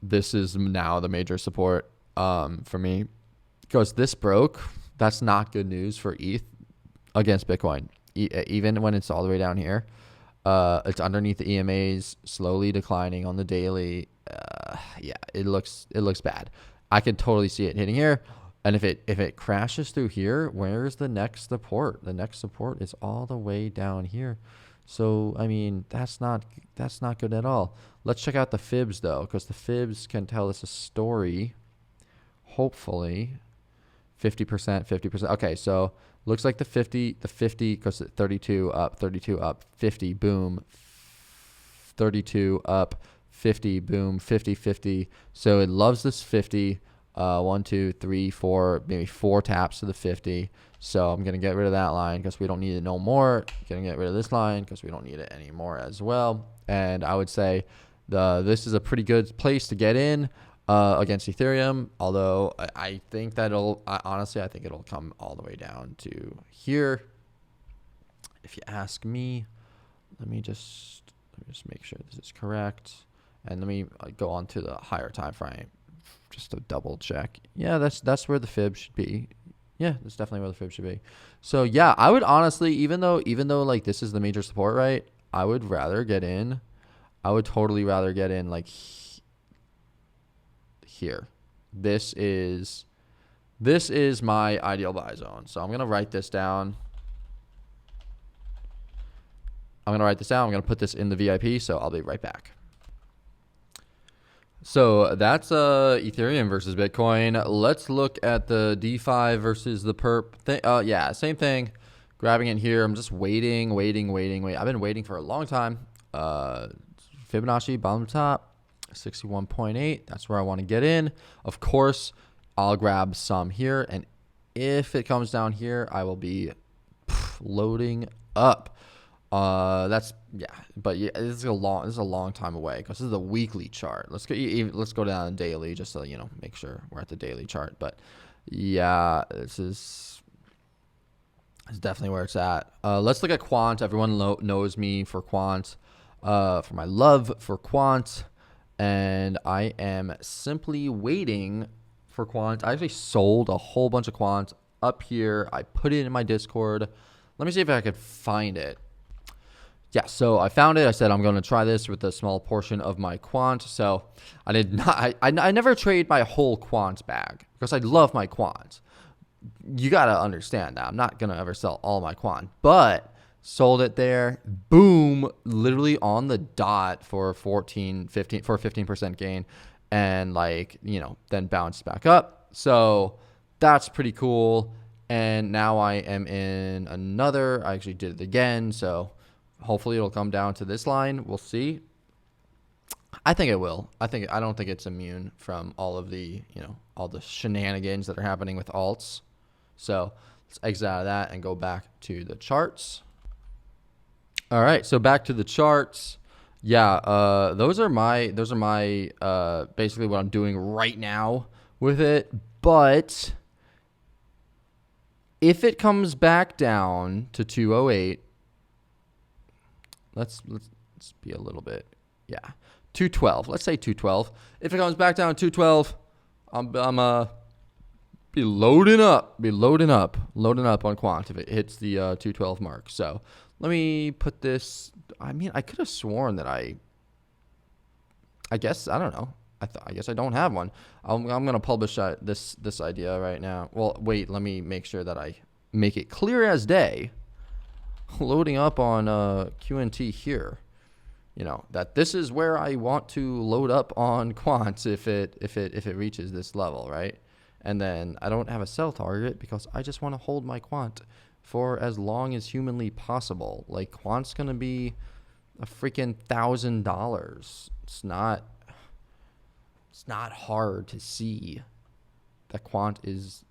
This is now the major support for me, because this broke. That's not good news for ETH against Bitcoin. Even when it's all the way down here, it's underneath the EMAs, slowly declining on the daily. Yeah, it looks bad. I could totally see it hitting here, and if it crashes through here, where's the next support? The next support is all the way down here. So I mean, that's not good at all. Let's check out the fibs though, because the fibs can tell us a story. Hopefully, 50%. Okay, so looks like the 50, because 32 up, 50, boom, 32 up, 50, boom, 50. So it loves this 50. 1, 2, 3, 4, maybe 4 taps to the 50. So I'm going to get rid of that line because we don't need it no more. Going to get rid of this line because we don't need it anymore as well. And I would say this is a pretty good place to get in. against Ethereum. Although I think that honestly, I think it'll come all the way down to here. If you ask me, let me just make sure this is correct. And let me go on to the higher time frame just to double check. Yeah, that's where the fib should be. Yeah, that's definitely where the fib should be. So yeah, I would honestly, even though like this is the major support, right? I would rather get in. I would totally rather get in like here. This is my ideal buy zone. So I'm gonna write this down. I'm gonna put this in the VIP. So I'll be right back. So that's Ethereum versus Bitcoin. Let's look at the DeFi versus the perp thing. Yeah, same thing. Grabbing it here. I'm just waiting. I've been waiting for a long time. Fibonacci bottom top, 61.8. That's where I want to get in. Of course, I'll grab some here, and if it comes down here, I will be loading up. That's but yeah, this is a long time away because this is the weekly chart. Let's go down daily just so make sure we're at the daily chart. But yeah, this is definitely where it's at. Let's look at quant. Everyone knows me for quant, for my love for quant, and I am simply waiting for quant. I actually sold a whole bunch of quant up here. I put it in my Discord. Let me see if I could find it. Yeah, so I found it. I said I'm going to try this with a small portion of my quant. So I did not. I never trade my whole quant bag because I love my quant. You got to understand that. I'm not going to ever sell all my quant, but sold it there. Boom, literally on the dot for 15% gain, and then bounced back up. So that's pretty cool. And now I am in another. I actually did it again. So hopefully it'll come down to this line. We'll see. I think it will. I don't think it's immune from all of the, all the shenanigans that are happening with alts. So let's exit out of that and go back to the charts. All right. So back to the charts. Yeah. Those are my basically what I'm doing right now with it. But if it comes back down to 208, let's be a little bit, 212. Let's say 212. If it comes back down to 212, I'm be loading up on quant if it hits the 212 mark. So let me put this. I mean, I could have sworn that I guess I don't know. I guess I don't have one. I'm gonna publish this idea right now. Well, wait. Let me make sure that I make it clear as day. Loading up on QNT here, that this is where I want to load up on quants if it reaches this level, right? And then I don't have a sell target because I just want to hold my quant for as long as humanly possible. Like, quant's gonna be a freaking $1,000. It's not hard to see that quant is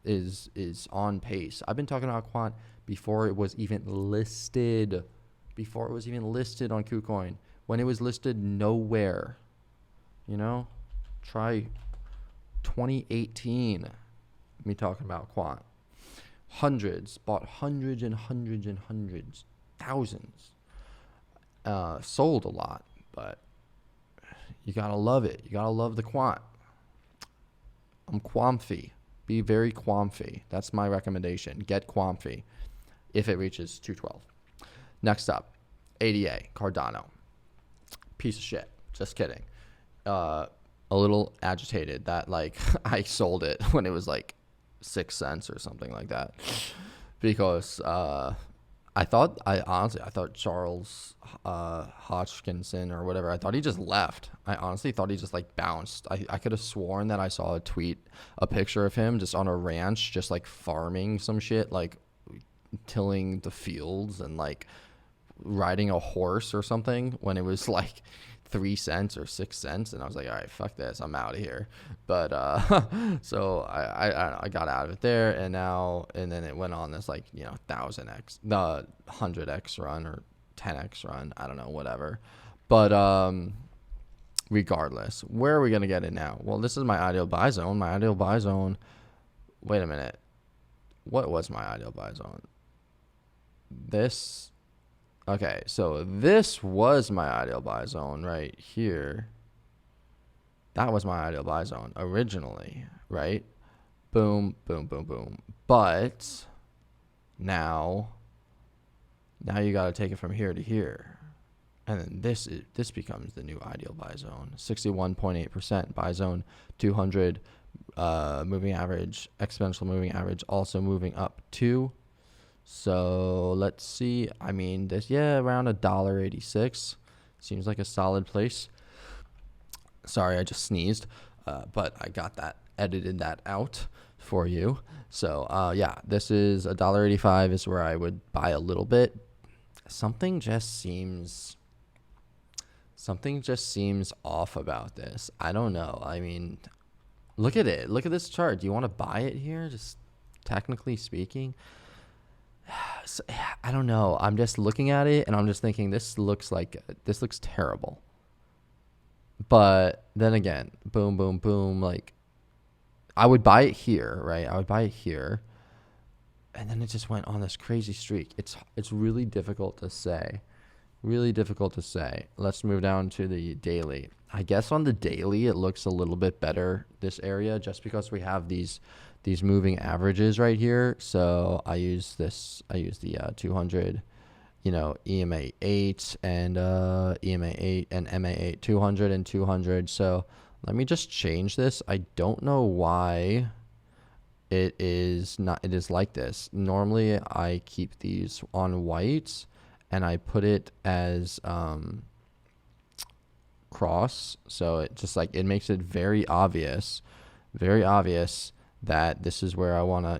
on pace. I've been talking about quant before it was even listed on KuCoin, when it was listed nowhere. Try 2018, me talking about quant. Bought hundreds and hundreds and hundreds, thousands. Sold a lot, but you gotta love it. You gotta love the quant. I'm quamfy. Be very quamfy. That's my recommendation. Get quamfy if it reaches 212. Next up, ADA, Cardano. Piece of shit. Just kidding. A little agitated that I sold it when it was 6 cents or something like that, because I thought Charles Hodgkinson or whatever, I thought he just left. I honestly thought he just bounced. I could have sworn that I saw a picture of him just on a ranch, just farming some shit, tilling the fields and riding a horse or something, when it was 3 cents or 6 cents, and I was like, all right, fuck this, I'm out of here. But so I got out of it there, and then it went on this 1000x, the 100x run or 10x run, I don't know, whatever. But regardless. Where are we going to get in now? Well, this is my ideal buy zone. My ideal buy zone. Wait a minute. What was my ideal buy zone? This. Okay, so this was my ideal buy zone right here. That was my ideal buy zone originally, right? Boom, boom, boom, boom. But now you got to take it from here to here. And then this becomes the new ideal buy zone. 61.8% buy zone, 200 moving average, exponential moving average also moving up too. So let's see. I mean, this, around $1.86 seems like a solid place. Sorry, I just sneezed, but I got that, edited that out for you. So this is $1.85 is where I would buy a little bit. Something just seems off about this. I don't know. I mean, look at it. Look at this chart. Do you want to buy it here? Just technically speaking. So, I don't know. I'm just looking at it and I'm just thinking this looks terrible. But then again, boom, boom, boom. Like, I would buy it here, right? I would buy it here. And then it just went on this crazy streak. It's really difficult to say. Really difficult to say. Let's move down to the daily. I guess on the daily, it looks a little bit better, this area, just because we have these moving averages right here. So I use the 200, EMA 8 and EMA 8 and MA 8, 200 and 200. So let me just change this. I don't know why it is like this. Normally I keep these on white and I put it as cross. So it just it makes it very obvious that this is where I want to,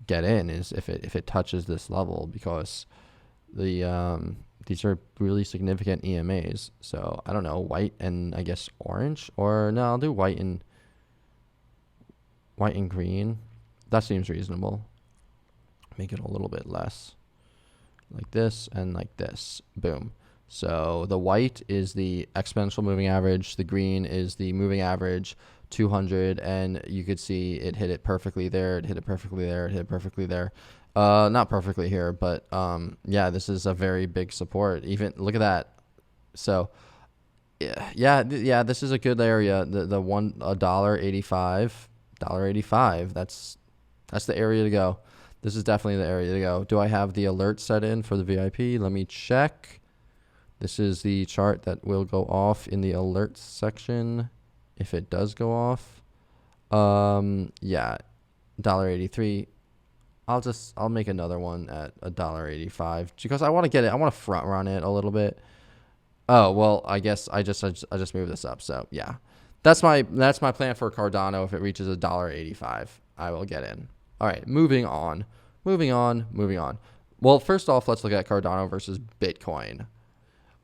get in, is if it touches this level, because these are really significant EMAs. So I don't know, white and I guess orange, or no, I'll do white and green. That seems reasonable. Make it a little bit less, like this and like this. Boom. So the white is the exponential moving average, the green is the moving average, 200, and you could see it hit it perfectly there, it hit it perfectly there, it hit it perfectly there. Not perfectly here, but this is a very big support. Even look at that. So yeah, this is a good area. The $1.85, that's the area to go. This is definitely the area to go. Do I have the alert set in for the VIP? Let me check. This is the chart that will go off in the alerts section if it does go off. $1.83. I'll make another one at $1.85 because I want to get it. I want to front run it a little bit. Oh, well, I guess I just moved this up. So yeah, that's my plan for Cardano. If it reaches $1.85, I will get in. All right, moving on. Well, first off, let's look at Cardano versus Bitcoin.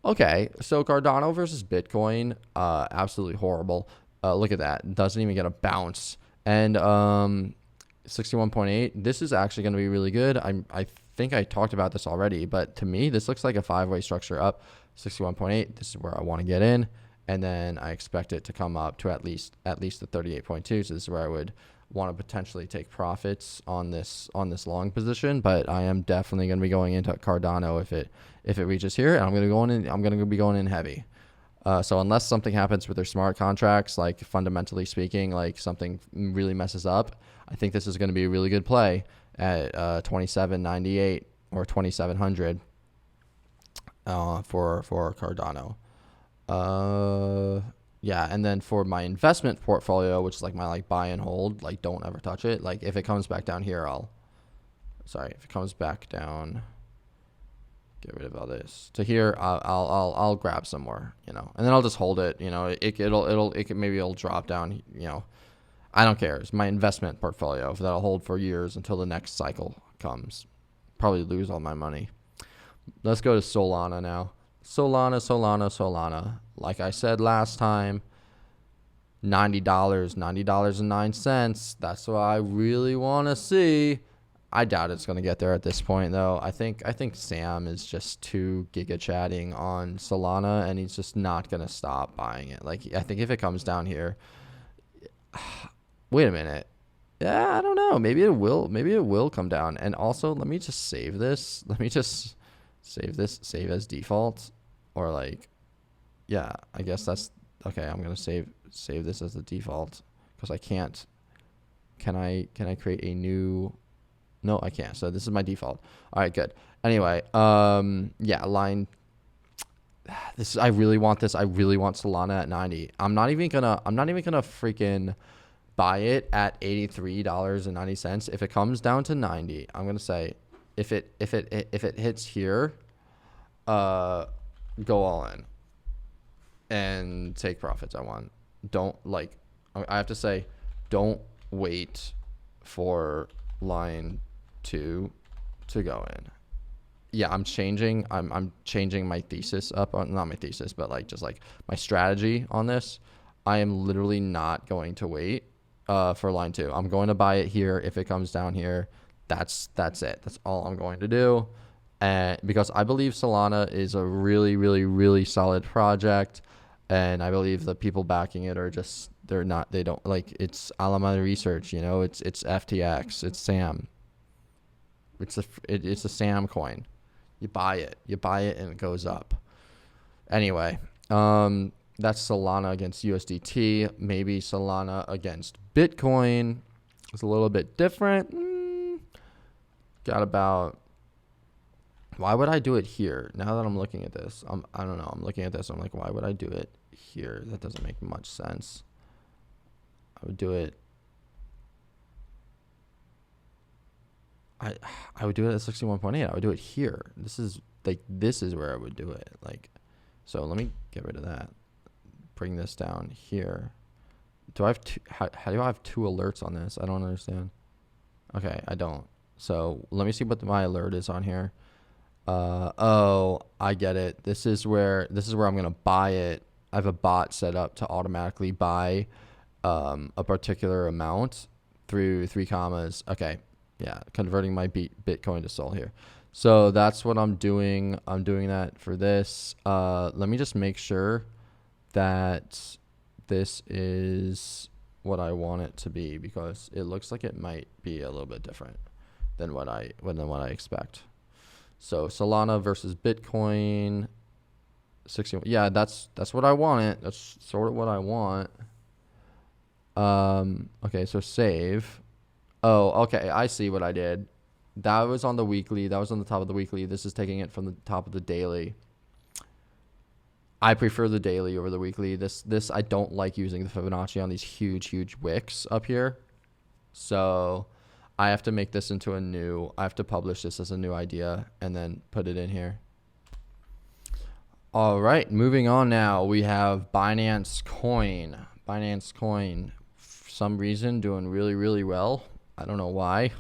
Okay, so Cardano versus Bitcoin, absolutely horrible. Look at that. Doesn't even get a bounce. And 61.8, this is actually going to be really good. I think I talked about this already, but to me, this looks like a five-way structure up. 61.8, this is where I want to get in. And then I expect it to come up to at least the 38.2. So this is where I would want to potentially take profits on this long position, but I am definitely going to be going into Cardano if it reaches here, and I'm going to be going in heavy. So unless something happens with their smart contracts, like fundamentally speaking, like something really messes up, I think this is going to be a really good play at 2798 or 2700 for Cardano. And then for my investment portfolio, which is like my buy and hold, don't ever touch it. If it comes back down here, if it comes back down, get rid of all this to here, I'll grab some more, and then I'll just hold it. It'll drop down. I don't care. It's my investment portfolio that I'll hold for years until the next cycle comes. Probably lose all my money. Let's go to Solana now. Solana. Like I said last time, $90.09. That's what I really want to see. I doubt it's gonna get there at this point though. I think Sam is just too giga chatting on Solana, and he's just not gonna stop buying it. Like I think if it comes down here, wait a minute. Yeah, I don't know. Maybe it will. Maybe it will come down. And also, let me just save this. Let me just save this. Save as default, or like, yeah. I guess that's okay. I'm gonna save this as the default because I can't. Can I create a new? No, I can't. So this is my default. All right, good. Anyway, yeah, line. This I really want this. I really want Solana at 90. I'm not even gonna freaking buy it at $83.90. If it comes down to 90, I'm gonna say if it hits here, go all in and take profits. Don't like. I have to say, don't wait for line 2 to go in. Yeah, I'm changing my thesis up on, not my thesis, but like just like my strategy on this. I am literally not going to wait for line 2. I'm going to buy it here if it comes down here. That's it. That's all I'm going to do. And because I believe Solana is a really, really, really solid project, and I believe the people backing it are just they don't like, it's Alameda Research, it's FTX, it's Sam. It's a Sam coin. You buy it and it goes up. Anyway, that's Solana against USDT. Maybe Solana against Bitcoin. It's a little bit different. Got about. Why would I do it here? Now that I'm looking at this, I don't know. I'm looking at this. I'm like, why would I do it here? That doesn't make much sense. I would do it. I would do it at 61.8. I would do it here. This is where I would do it. Like, so let me get rid of that. Bring this down here. Do I have two? How do I have 2 alerts on this? I don't understand. Okay, I don't. So let me see what my alert is on here. Oh, I get it. This is where I'm gonna buy it. I have a bot set up to automatically buy a particular amount through 3 commas. Okay. Yeah, converting my Bitcoin to Sol here. So that's what I'm doing. I'm doing that for this. Let me just make sure that this is what I want it to be, because it looks like it might be a little bit different than what I expect. So Solana versus Bitcoin, 61. Yeah, that's what I want it. That's sort of what I want. Okay, so save. Oh, okay. I see what I did. That was on the weekly. That was on the top of the weekly. This is taking it from the top of the daily. I prefer the daily over the weekly. This I don't like using the Fibonacci on these huge wicks up here. So I have to make this into I have to publish this as a new idea and then put it in here. All right, moving on now. We have Binance Coin. Binance Coin, for some reason, doing really, really well. I don't know why.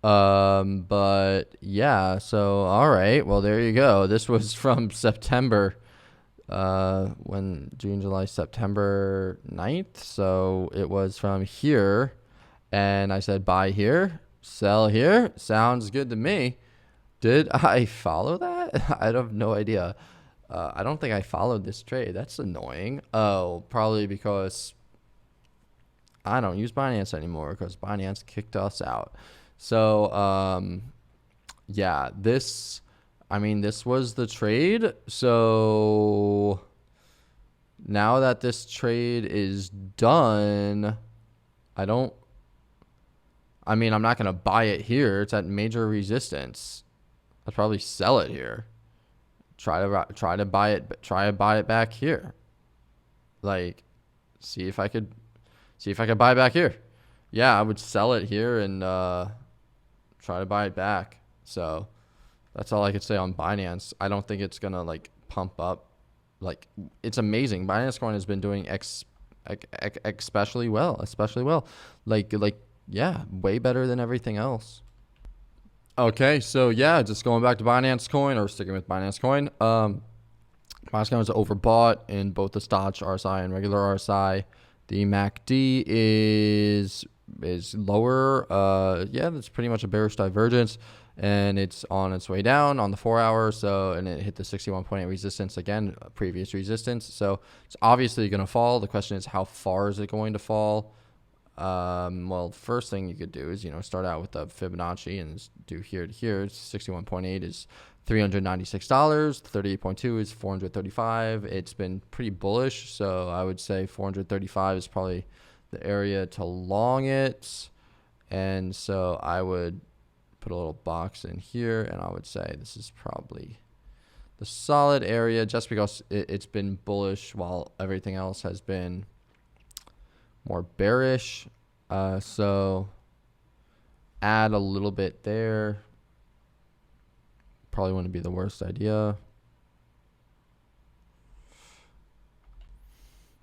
But yeah, so all right. Well, there you go. This was from September, June, July, September 9th. So it was from here, and I said buy here, sell here. Sounds good to me. Did I follow that? I have no idea. I don't think I followed this trade. That's annoying. Oh, probably because I don't use Binance anymore because Binance kicked us out. So, yeah, this was the trade. So now that this trade is done, I'm not going to buy it here. It's at major resistance. I'll probably sell it here. Try to buy it back here. Like, see if I could buy it back here. Yeah, I would sell it here and try to buy it back. So that's all I could say on Binance. I don't think it's gonna like pump up. Like, it's amazing. Binance Coin has been doing especially well. Like yeah, way better than everything else. Okay, so yeah, just going back to Binance Coin, or sticking with Binance Coin. Binance Coin is overbought in both the Stoch RSI and regular RSI. The MACD is is lower. Yeah, that's pretty much a bearish divergence, and it's on its way down on the 4 hour. So, and it hit the 61.8 resistance again, previous resistance. So it's obviously going to fall. The question is, how far is it going to fall? Well, first thing you could do is, start out with the Fibonacci and do here to here. 61.8 is $396. 38.2 is 435. It's been pretty bullish, so I would say 435 is probably the area to long it. And so I would put a little box in here, and I would say this is probably the solid area, just because it's been bullish while everything else has been more bearish. So add a little bit there. Probably wouldn't be the worst idea.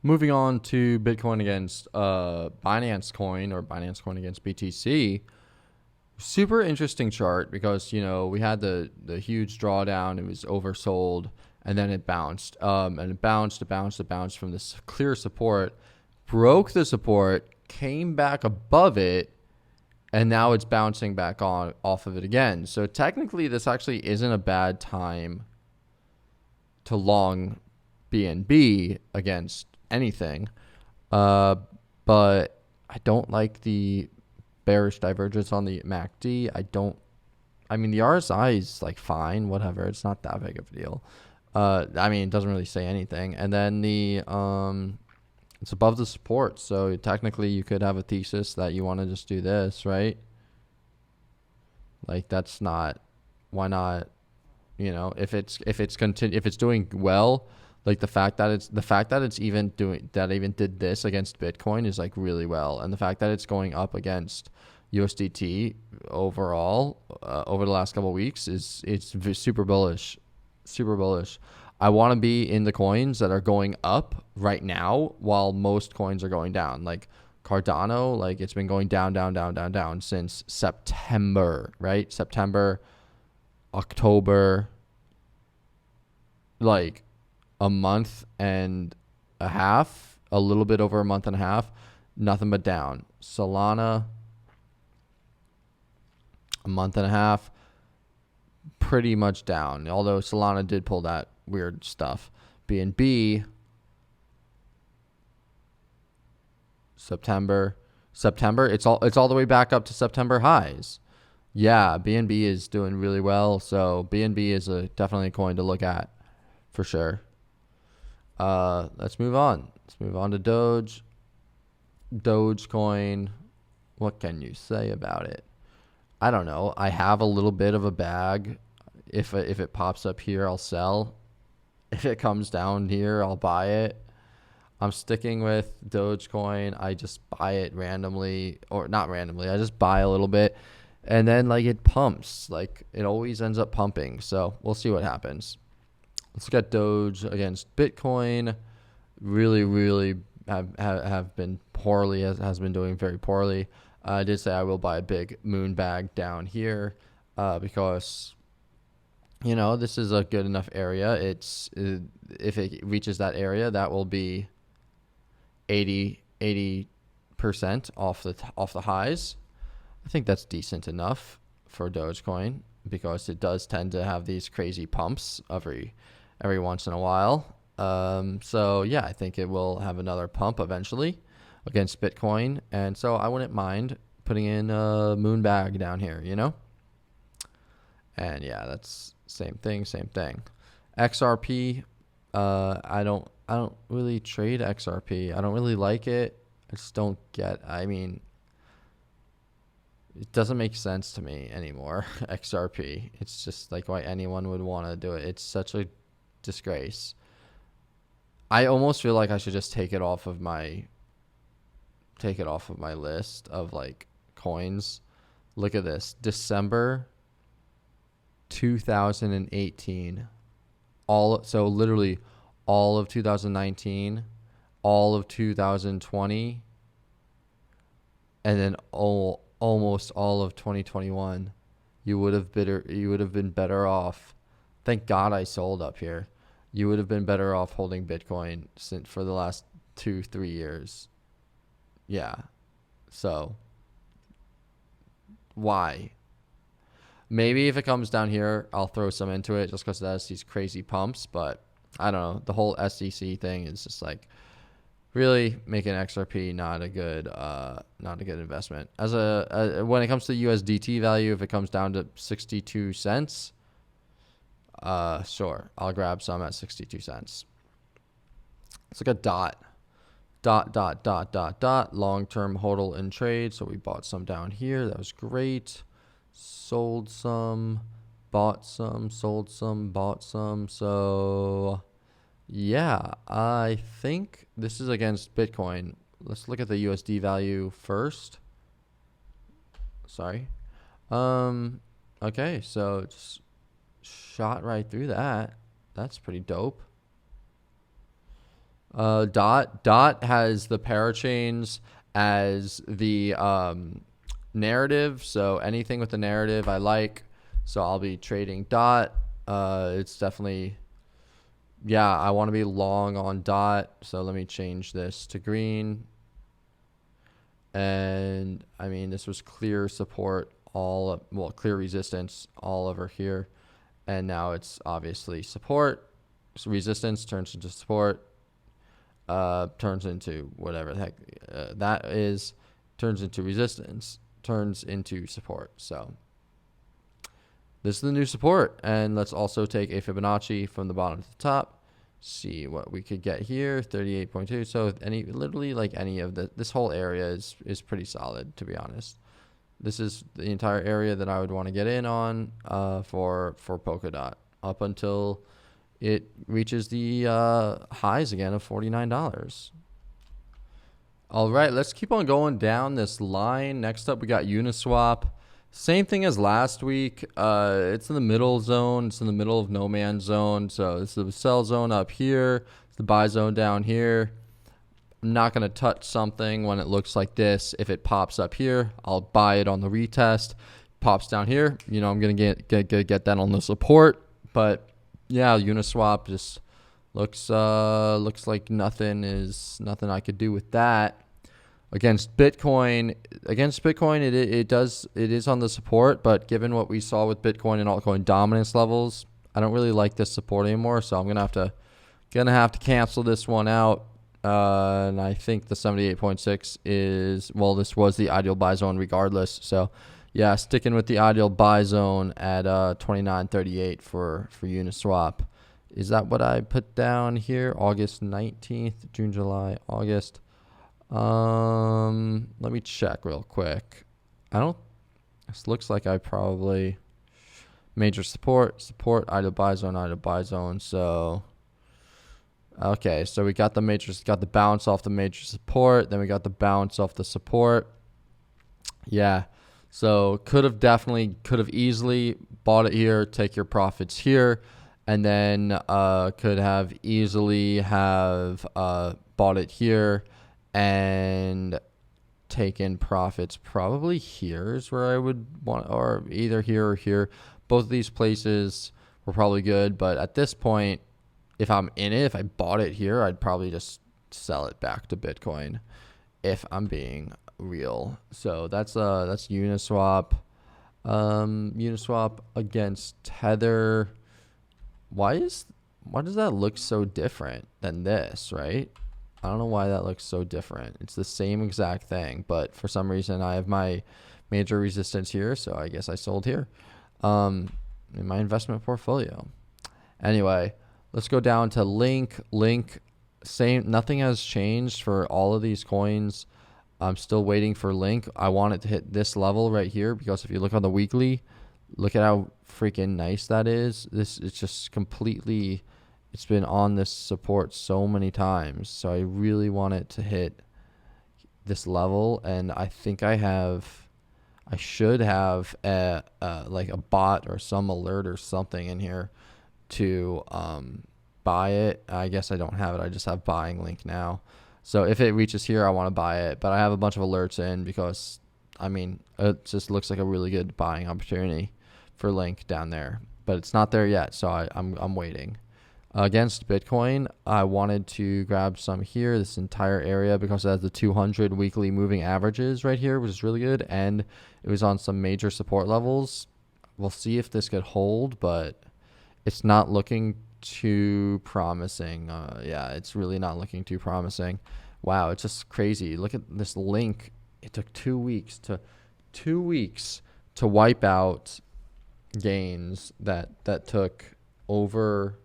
Moving on to Bitcoin against Binance Coin, or Binance Coin against BTC. Super interesting chart, because we had the huge drawdown. It was oversold, and then it bounced. And it bounced from this clear support, broke the support, came back above it, and now it's bouncing back off of it again. So technically, this actually isn't a bad time to long BNB against anything. But I don't like the bearish divergence on the MACD. I mean, the RSI is like fine, whatever. It's not that big of a deal. It doesn't really say anything. And then it's above the support, so technically you could have a thesis that you want to just do this, right? Like, that's not, why not? If it's doing well, like the fact that it's even did this against Bitcoin is like really well, and the fact that it's going up against USDT overall over the last couple of weeks it's super bullish, super bullish. I want to be in the coins that are going up right now while most coins are going down. Like Cardano, like it's been going down since September, right? September, October, like a month and a half, a little bit over a month and a half, nothing but down. Solana, a month and a half, pretty much down. Although Solana did pull that weird stuff. BNB, September, it's all the way back up to September highs. Yeah, BNB is doing really well. So BNB is definitely a coin to look at for sure. Let's move on. Let's move on to Doge. Dogecoin. What can you say about it? I don't know. I have a little bit of a bag. If it pops up here, I'll sell. If it comes down here, I'll buy it. I'm sticking with Dogecoin. I just buy it randomly, or not randomly. I just buy a little bit, and then like it pumps. Like it always ends up pumping. So we'll see what happens. Let's look at Doge against Bitcoin. Really, really have been poorly. Has been doing very poorly. I did say I will buy a big moon bag down here because this is a good enough area. It's if it reaches that area, that will be 80% off the highs. I think that's decent enough for Dogecoin, because it does tend to have these crazy pumps every once in a while. So yeah, I think it will have another pump eventually against Bitcoin, and so I wouldn't mind putting in a moon bag down here, And yeah, that's same thing. XRP, I don't really trade XRP. I don't really like it. I just don't get. It doesn't make sense to me anymore. XRP. It's just like, why anyone would want to do it. It's such a disgrace. I almost feel like I should just take it off of my list of like coins. Look at this. December 2018. So literally all of 2019, all of 2020, and then almost all of 2021. You would have been better off. Thank God I sold up here. You would have been better off holding Bitcoin for the last 2-3 years. Yeah. So why? Maybe if it comes down here, I'll throw some into it just because it has these crazy pumps. But I don't know. The whole SEC thing is just like really making XRP not a good investment. When it comes to USDT value, if it comes down to 62 cents, sure, I'll grab some at 62 cents. It's like a dot. Long-term hodl and trade. So we bought some down here. That was great. Sold some, bought some, sold some, bought some. So yeah, I think this is against Bitcoin. Let's look at the USD value first. Sorry. Okay, so just shot right through that. That's pretty dope. Dot has the parachains as the narrative, so anything with the narrative I like, so I'll be trading Dot. It's definitely, yeah, I want to be long on Dot, so let me change this to green. And I mean, this was clear support, clear resistance all over here, and now it's obviously support. So resistance turns into support, turns into whatever the heck that is, turns into resistance, turns into support. So this is the new support. And let's also take a Fibonacci from the bottom to the top, see what we could get here. 38.2. So literally like any of this whole area is pretty solid, to be honest. This is the entire area that I would want to get in on for Polkadot up until it reaches the highs again of $49. All right, let's keep on going down this line. Next up, we got Uniswap. Same thing as last week. It's in the middle zone. It's in the middle of no man's zone. So this is the sell zone up here. It's the buy zone down here. I'm not going to touch something when it looks like this. If it pops up here, I'll buy it on the retest. Pops down here, you know, I'm going to get that on the support. But yeah, Uniswap just looks like nothing I could do with that. Against Bitcoin, it is on the support, but given what we saw with Bitcoin and altcoin dominance levels, I don't really like this support anymore. So I'm gonna have to cancel this one out. And I think the 78.6 is, well, this was the ideal buy zone regardless. So yeah, sticking with the ideal buy zone at 29.38 for Uniswap. Is that what I put down here? August 19th, June, July, August. Let me check real quick. This looks like I probably major support, ideal buy zone. So, okay. So we got the bounce off the major support. Then we got the bounce off the support. Yeah. So could have easily bought it here, take your profits here, and then could have easily bought it here and taken profits. Probably here is where I would want, or either here or here. Both of these places were probably good, but at this point, if I'm in it, if I bought it here, I'd probably just sell it back to Bitcoin, if I'm being real. So that's Uniswap. Uniswap against Tether. Why does that look so different than this, right? I don't know why that looks so different. It's the same exact thing, but for some reason I have my major resistance here, so I guess I sold here in my investment portfolio. Anyway, let's go down to Link. Same, nothing has changed for all of these coins. I'm still waiting for Link. I want it to hit this level right here, because if you look on the weekly, look at how freaking nice that is. It's just completely, it's been on this support so many times. So I really want it to hit this level, and I think I should have like a bot or some alert or something in here to buy it. I guess I don't have it. I just have buying Link now. So if it reaches here, I want to buy it, but I have a bunch of alerts in because, I mean, it just looks like a really good buying opportunity for Link down there, but it's not there yet. So I'm waiting. Against Bitcoin, I wanted to grab some here, this entire area, because it has the 200 weekly moving averages right here, which is really good. And it was on some major support levels. We'll see if this could hold, but it's not looking too promising. Yeah, it's really not looking too promising. Wow, it's just crazy. Look at this link. It took 2 weeks to wipe out gains that took over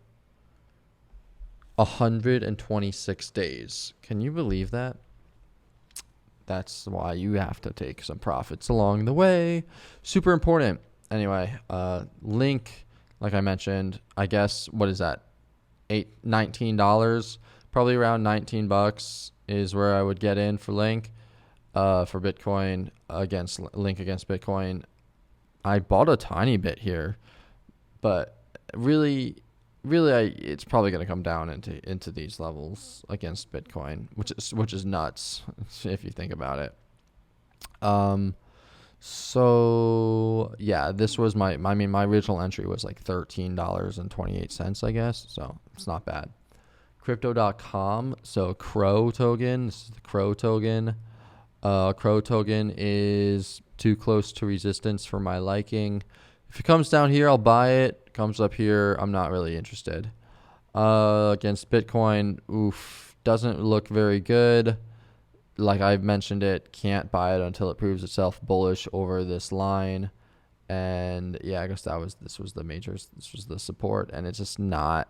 126 days. Can you believe that? That's why you have to take some profits along the way. Super important. Anyway, link, like I mentioned, I guess, what is that? $19, probably around $19 is where I would get in for link, for Bitcoin against link against Bitcoin. I bought a tiny bit here, but really, it's probably going to come down into these levels against Bitcoin, which is nuts if you think about it. So yeah, this was my original entry was like $13.28, I guess. So it's not bad. Crypto.com. So Crow token. This is the Crow token. Crow token is too close to resistance for my liking. If it comes down here, I'll buy it. Comes up here, I'm not really interested. Against Bitcoin, doesn't look very good. Like I've mentioned, it can't buy it until it proves itself bullish over this line. And yeah, I guess this was the majors. This was the support, and it's just not.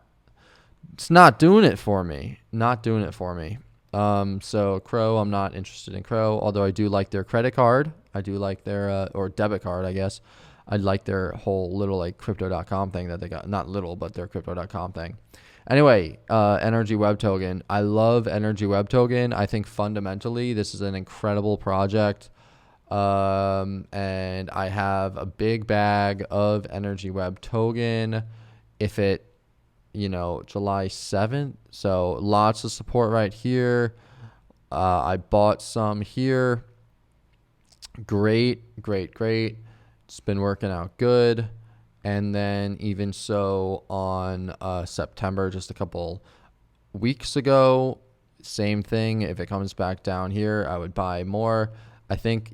It's not doing it for me. So Crow, I'm not interested in Crow. Although I do like their credit card. I do like their or debit card, I guess. I like their whole little like crypto.com thing that they got. Not little, but their crypto.com thing. Anyway, Energy Web Token. I love Energy Web Token. I think fundamentally this is an incredible project. And I have a big bag of Energy Web Token. If it, July 7th. So lots of support right here. I bought some here. Great. It's been working out good. And then even so on September, just a couple weeks ago, same thing. If it comes back down here, I would buy more. I think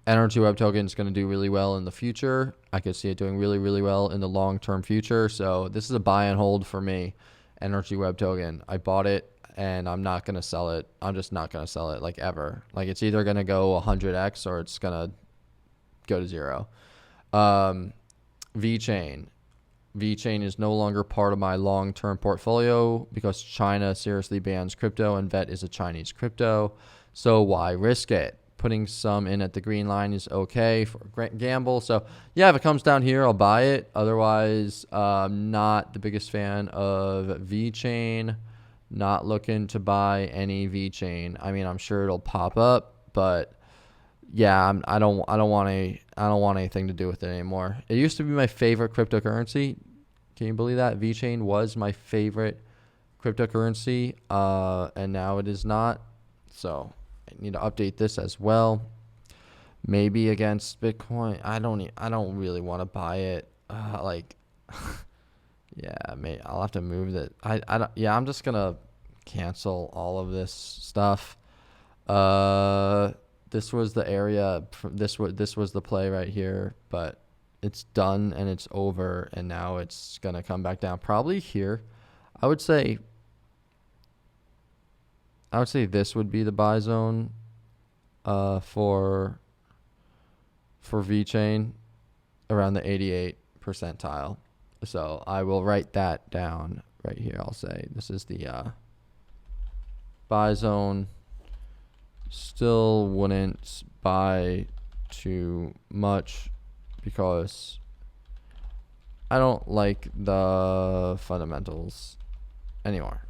Energy Web Token is going to do really well in the future. I could see it doing really, really well in the long-term future. So this is a buy and hold for me, Energy Web Token. I bought it and I'm not going to sell it. I'm just not going to sell it like ever. Like it's either going to go 100x or it's going to go to zero. VeChain is no longer part of my long-term portfolio because China seriously bans crypto and VET is a Chinese crypto. So why risk it? Putting some in at the green line is okay for a gamble. So yeah, if it comes down here, I'll buy it. Otherwise, not the biggest fan of VeChain. Not looking to buy any VeChain. I mean, I'm sure it'll pop up, but yeah, I don't want anything to do with it anymore. It used to be my favorite cryptocurrency. Can you believe that? VeChain was my favorite cryptocurrency, and now it is not. So I need to update this as well. Maybe against Bitcoin. I don't really want to buy it. Yeah, I'll have to move that. I'm just gonna cancel all of this stuff. This was the area. This was the play right here, but it's done and it's over, and now it's gonna come back down. Probably here, I would say this would be the buy zone, for VeChain, around the 88th percentile. So I will write that down right here. I'll say this is the buy zone. Still wouldn't buy too much because I don't like the fundamentals anymore.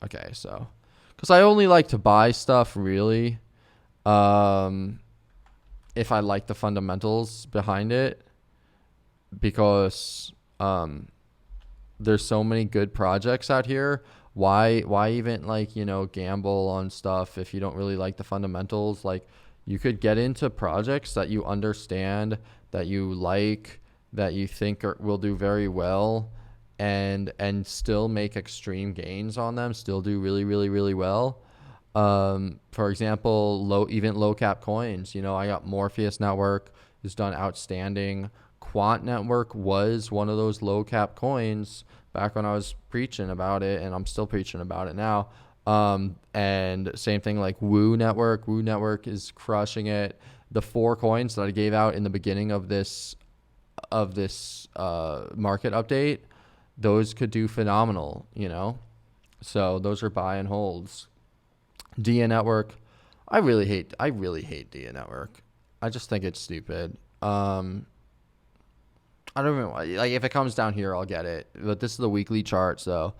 Okay, so because I only like to buy stuff really if I like the fundamentals behind it, because there's so many good projects out here. Why even gamble on stuff if you don't really like the fundamentals? Like, you could get into projects that you understand, that you like, that you think will do very well, and still make extreme gains on them, still do really well. For example, low cap coins, I got Morpheus Network has done outstanding. Quant Network was one of those low cap coins back when I was preaching about it, and I'm still preaching about it now. And same thing like Woo Network. Woo Network is crushing it. The 4 coins that I gave out in the beginning of this market update, those could do phenomenal, So those are buy and holds. Dia Network, I really hate Dia Network. I just think it's stupid. I don't even like, if it comes down here, I'll get it. But this is the weekly chart, so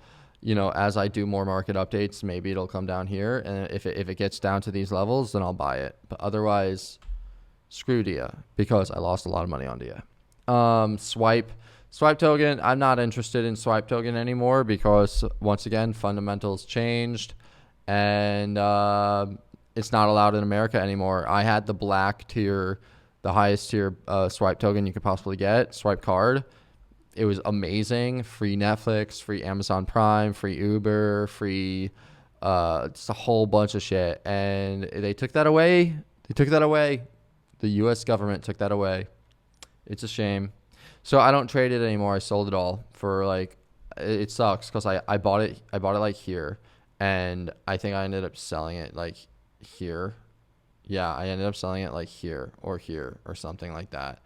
as I do more market updates, maybe it'll come down here, and if it gets down to these levels, then I'll buy it. But otherwise, screw Dia, because I lost a lot of money on Dia. Swipe token, I'm not interested in Swipe token anymore because once again, fundamentals changed, and it's not allowed in America anymore. I had the black tier, the highest tier Swipe token you could possibly get, Swipe card. It was amazing. Free Netflix, free Amazon Prime, free Uber, free just a whole bunch of shit. And they took that away. The U.S. government took that away. It's a shame. So I don't trade it anymore. I sold it all for like, it sucks because I bought it like here, and I think I ended up selling it like here. Yeah, I ended up selling it like here or something like that.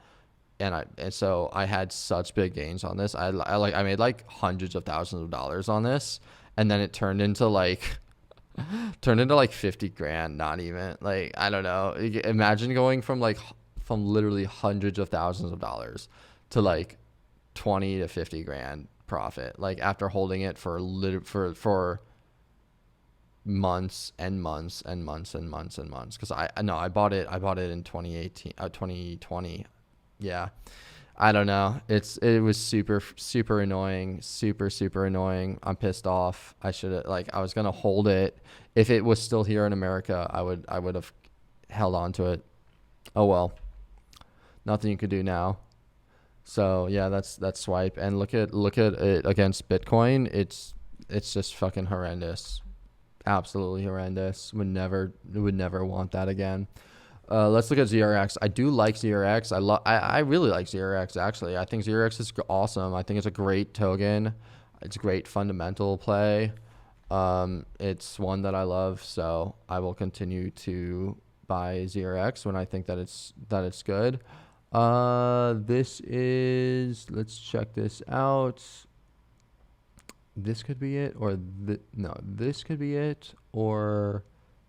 And so I had such big gains on this. I made like hundreds of thousands of dollars on this, and then it turned into like 50 grand, not even. Like, I don't know. Imagine going from literally hundreds of thousands of dollars to like 20 to 50 grand profit, like after holding it for months and months because I bought it in 2020. Yeah, I don't know. It was super annoying, super annoying. I'm pissed off. I was gonna hold it if it was still here in America. I would have held on to it. Oh well, nothing you could do now. So yeah, that's Swipe, and look at it against Bitcoin. It's just fucking horrendous, absolutely horrendous. Would never want that again. Let's look at ZRX. I do like ZRX. I really like ZRX, actually. I think ZRX is awesome. I think it's a great token. It's a great fundamental play. It's one that I love, so I will continue to buy ZRX when I think that it's good. Let's check this out. This could be it, or this could be it, or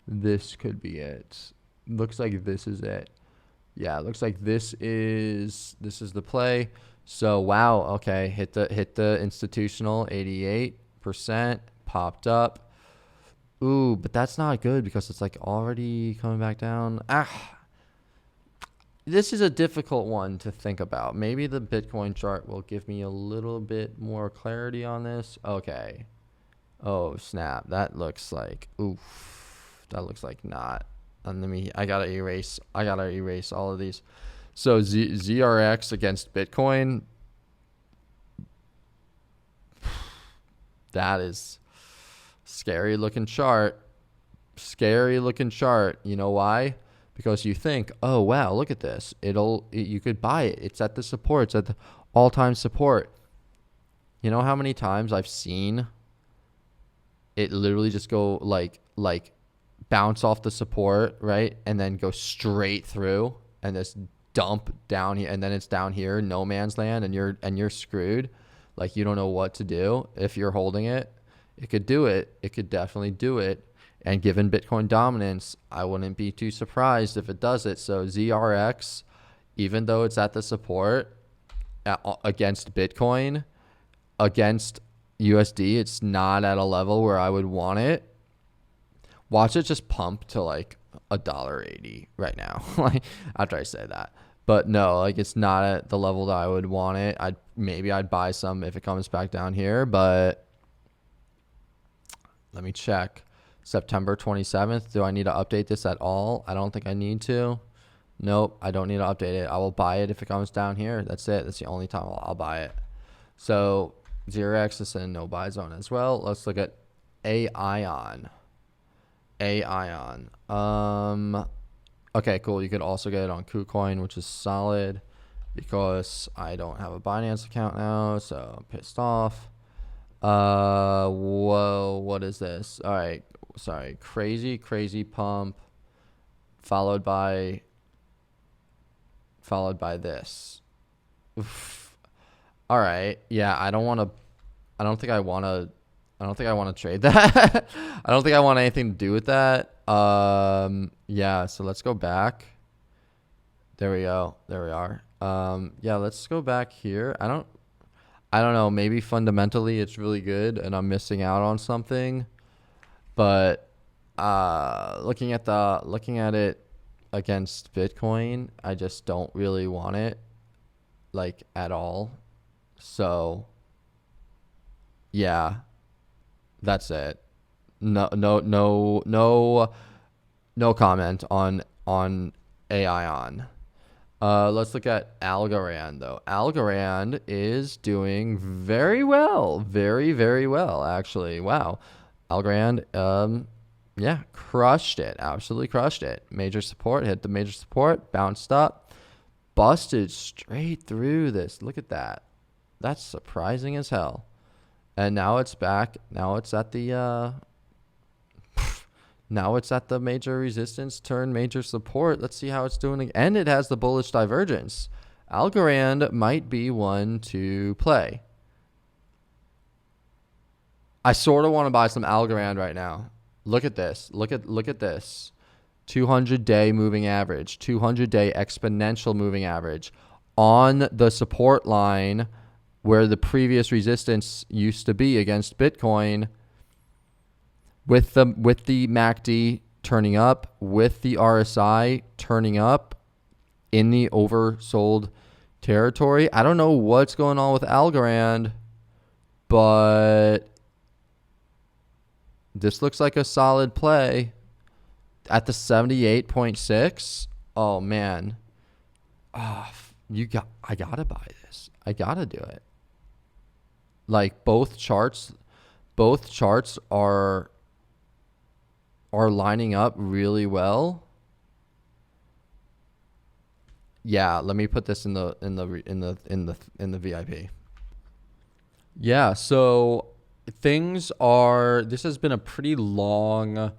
this could be it. Looks like this is it. Yeah, it looks like this is the play. So wow, okay, hit the institutional 88%, popped up. Ooh, but that's not good because it's like already coming back down. This is a difficult one to think about. Maybe the Bitcoin chart will give me a little bit more clarity on this. Okay. Oh snap, that looks like not. And I gotta erase all of these. So ZRX against Bitcoin, that is scary looking chart. You know why? Because you think, oh wow, look at this. You could buy it. It's at the support. It's at the all-time support. You know how many times I've seen it literally just go like bounce off the support, right? And then go straight through and just dump down here, and then it's down here, no man's land, and you're screwed. Like, you don't know what to do if you're holding it. It could do it. It could definitely do it. And given Bitcoin dominance, I wouldn't be too surprised if it does it. So ZRX, even though it's at the support against Bitcoin, against USD, it's not at a level where I would want it. Watch it just pump to like $1.80 right now. Like, after I say that. But no, like, it's not at the level that I would want it. I'd buy some if it comes back down here, but let me check. September 27th. Do I need to update this at all? I don't think I need to. Nope, I don't need to update it. I will buy it if it comes down here. That's it. That's the only time I'll buy it. So 0x is in no buy zone as well. Let's look at AION. Okay, cool. You could also get it on KuCoin, which is solid because I don't have a Binance account now, so I'm pissed off. Whoa, what is this? All right, sorry. Crazy pump followed by this. Oof. All right. Yeah, I don't think I want to trade that. I don't think I want anything to do with that. Yeah, so let's go back. There we go. There we are. Yeah, let's go back here. I don't know, maybe fundamentally it's really good and I'm missing out on something. But looking at it against Bitcoin, I just don't really want it like at all. So yeah, that's it. No comment on AION. Let's look at Algorand though. Algorand is doing very well, very well actually. Wow, Algorand, yeah, crushed it, absolutely crushed it. Major support, hit the major support, bounced up, busted straight through this. Look at that. That's surprising as hell. And now it's back. Now it's at the major resistance turn major support. Let's see how it's doing. And it has the bullish divergence. Algorand might be one to play. I sort of want to buy some Algorand right now. Look at this. Look at this. 200-day moving average, 200-day exponential moving average on the support line where the previous resistance used to be against Bitcoin, with the MACD turning up, with the RSI turning up in the oversold territory. I don't know what's going on with Algorand, but this looks like a solid play at the 78.6. Oh man. I gotta buy this. I gotta do it. Like both charts are lining up really well. Yeah, let me put this in the VIP. Yeah, so this has been a pretty long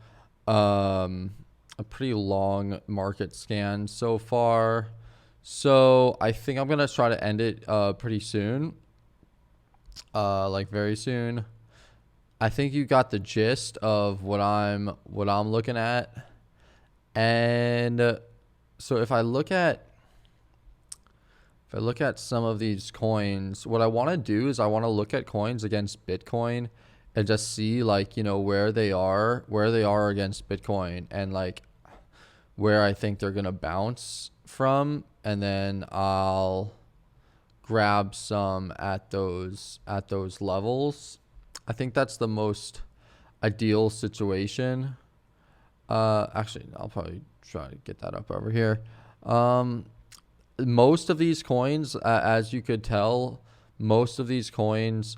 market scan so far. So I think I'm gonna try to end it pretty soon. Like very soon. I think you got the gist of what I'm looking at. And so if I look at some of these coins, what I want to do is I want to look at coins against Bitcoin and just see like, you know, where they are against Bitcoin and like where I think they're going to bounce from, and then I'll grab some at those levels. I think that's the most ideal situation. Actually, I'll probably try to get that up over here. Most of these coins, as you could tell, most of these coins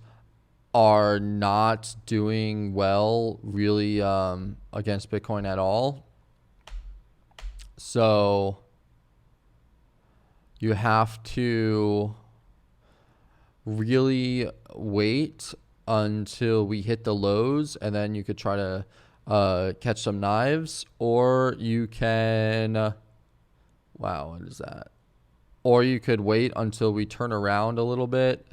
are not doing well really against Bitcoin at all. So you have to really wait until we hit the lows, and then you could try to catch some knives, or you can wow, what is that? Or you could wait until we turn around a little bit,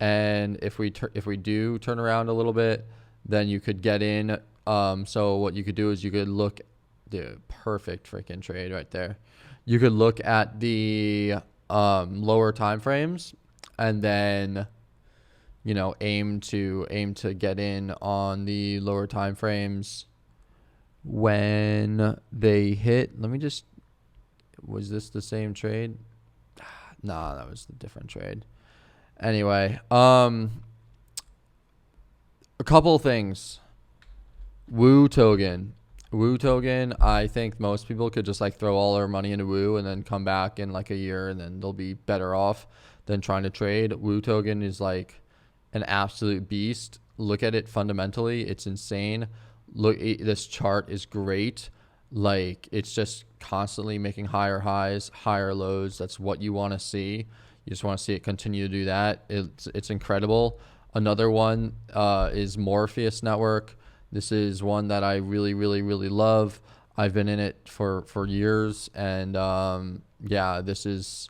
and if we do turn around a little bit, then you could get in. So what you could do is you could look, dude, perfect freaking trade right there. You could look at the lower time frames, and then, you know, aim to get in on the lower time frames when they hit. Let me just, was this the same trade? Nah, that was a different trade. Anyway, a couple of things. Woo token, I think most people could just like throw all their money into Woo and then come back in like a year, and then they'll be better off than trying to trade. Woo token is like an absolute beast. Look at it fundamentally. It's insane. Look, this chart is great. Like, it's just constantly making higher highs, higher lows. That's what you want to see. You just want to see it continue to do that. It's incredible. Another one is Morpheus Network. This is one that I really, really, really love. I've been in it for years, and yeah, this is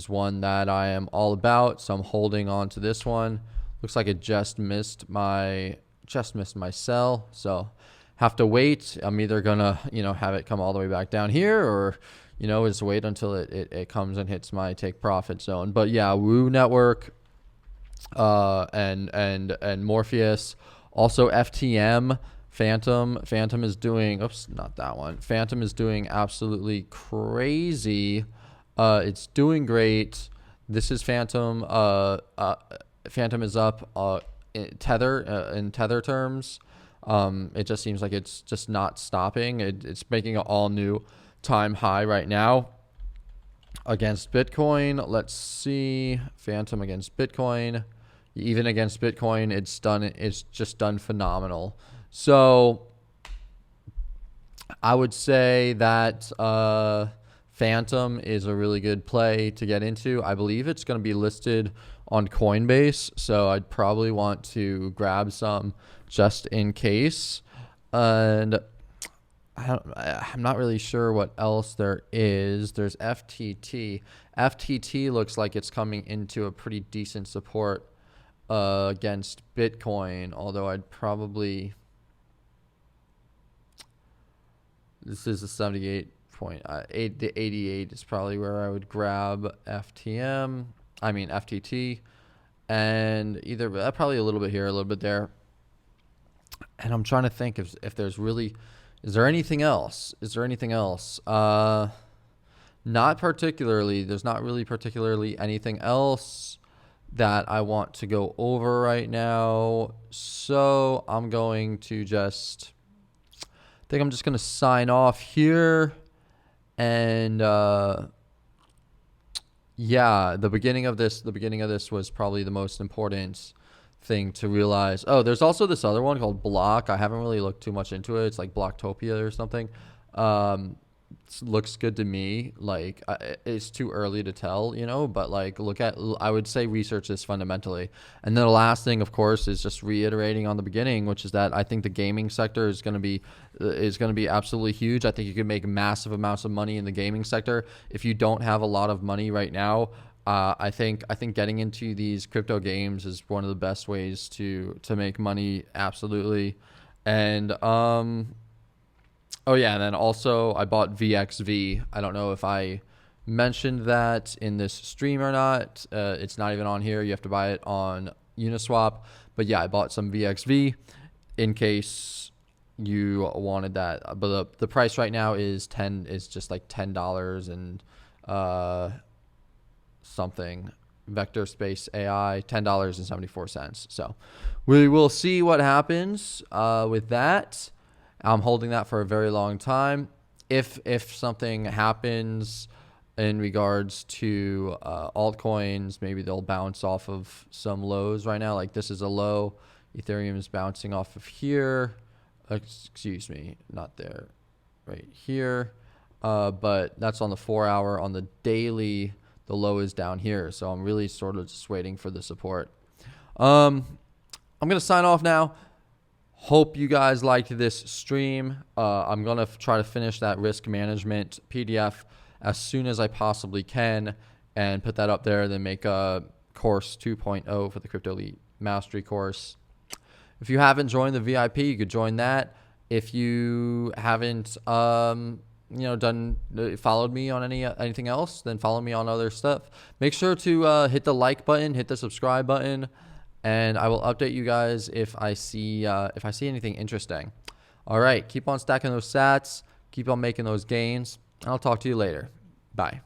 one that I am all about. So I'm holding on to this one. Looks like it just missed my sell. So have to wait. I'm either gonna have it come all the way back down here, or just wait until it comes and hits my take profit zone. But yeah, Woo Network, and Morpheus, also FTM. Phantom is doing, oops, not that one. Phantom is doing absolutely crazy. It's doing great. This is Phantom. Phantom is up in tether terms. It just seems like it's just not stopping. It's making an all new time high right now against Bitcoin. Let's see, Phantom against Bitcoin. Even against Bitcoin, it's just done phenomenal. So I would say that Phantom is a really good play to get into. I believe it's going to be listed on Coinbase, so I'd probably want to grab some just in case. And I'm not really sure what else there is. There's FTT. FTT looks like it's coming into a pretty decent support against Bitcoin, although I'd probably... This is a 78.8. The 88 is probably where I would grab FTT, and either probably a little bit here, a little bit there. And I'm trying to think if there's really, is there anything else? Not particularly. There's not really particularly anything else that I want to go over right now. So I'm going to just... I think I'm just going to sign off here. And yeah, the beginning of this was probably the most important thing to realize. Oh, there's also this other one called Block. I haven't really looked too much into it. It's like Blocktopia or something. Looks good to me. Like, it's too early to tell, but like, I would say research this fundamentally. And then the last thing, of course, is just reiterating on the beginning, which is that I think the gaming sector is going to be absolutely huge. I think you can make massive amounts of money in the gaming sector. If you don't have a lot of money right now, I think getting into these crypto games is one of the best ways to make money. Absolutely. And oh yeah, and then also I bought VXV. I don't know if I mentioned that in this stream or not. It's not even on here. You have to buy it on Uniswap. But yeah, I bought some VXV in case you wanted that. But the price right now is just like $10 and something. Vector Space AI, $10.74. So we will see what happens with that. I'm holding that for a very long time. If something happens in regards to altcoins, maybe they'll bounce off of some lows right now. Like, this is a low. Ethereum is bouncing off of here. Excuse me, not there. Right here. But that's on the 4 hour. On the daily, the low is down here. So I'm really sort of just waiting for the support. I'm going to sign off now. Hope you guys liked this stream. I'm going to try to finish that risk management PDF as soon as I possibly can and put that up there, then make a course 2.0 for the Crypto Elite Mastery course. If you haven't joined the VIP, you could join that. If you haven't followed me on anything else, then follow me on other stuff. Make sure to hit the like button, hit the subscribe button. And I will update you guys if I see anything interesting. All right, keep on stacking those sats, keep on making those gains. I'll talk to you later. Bye.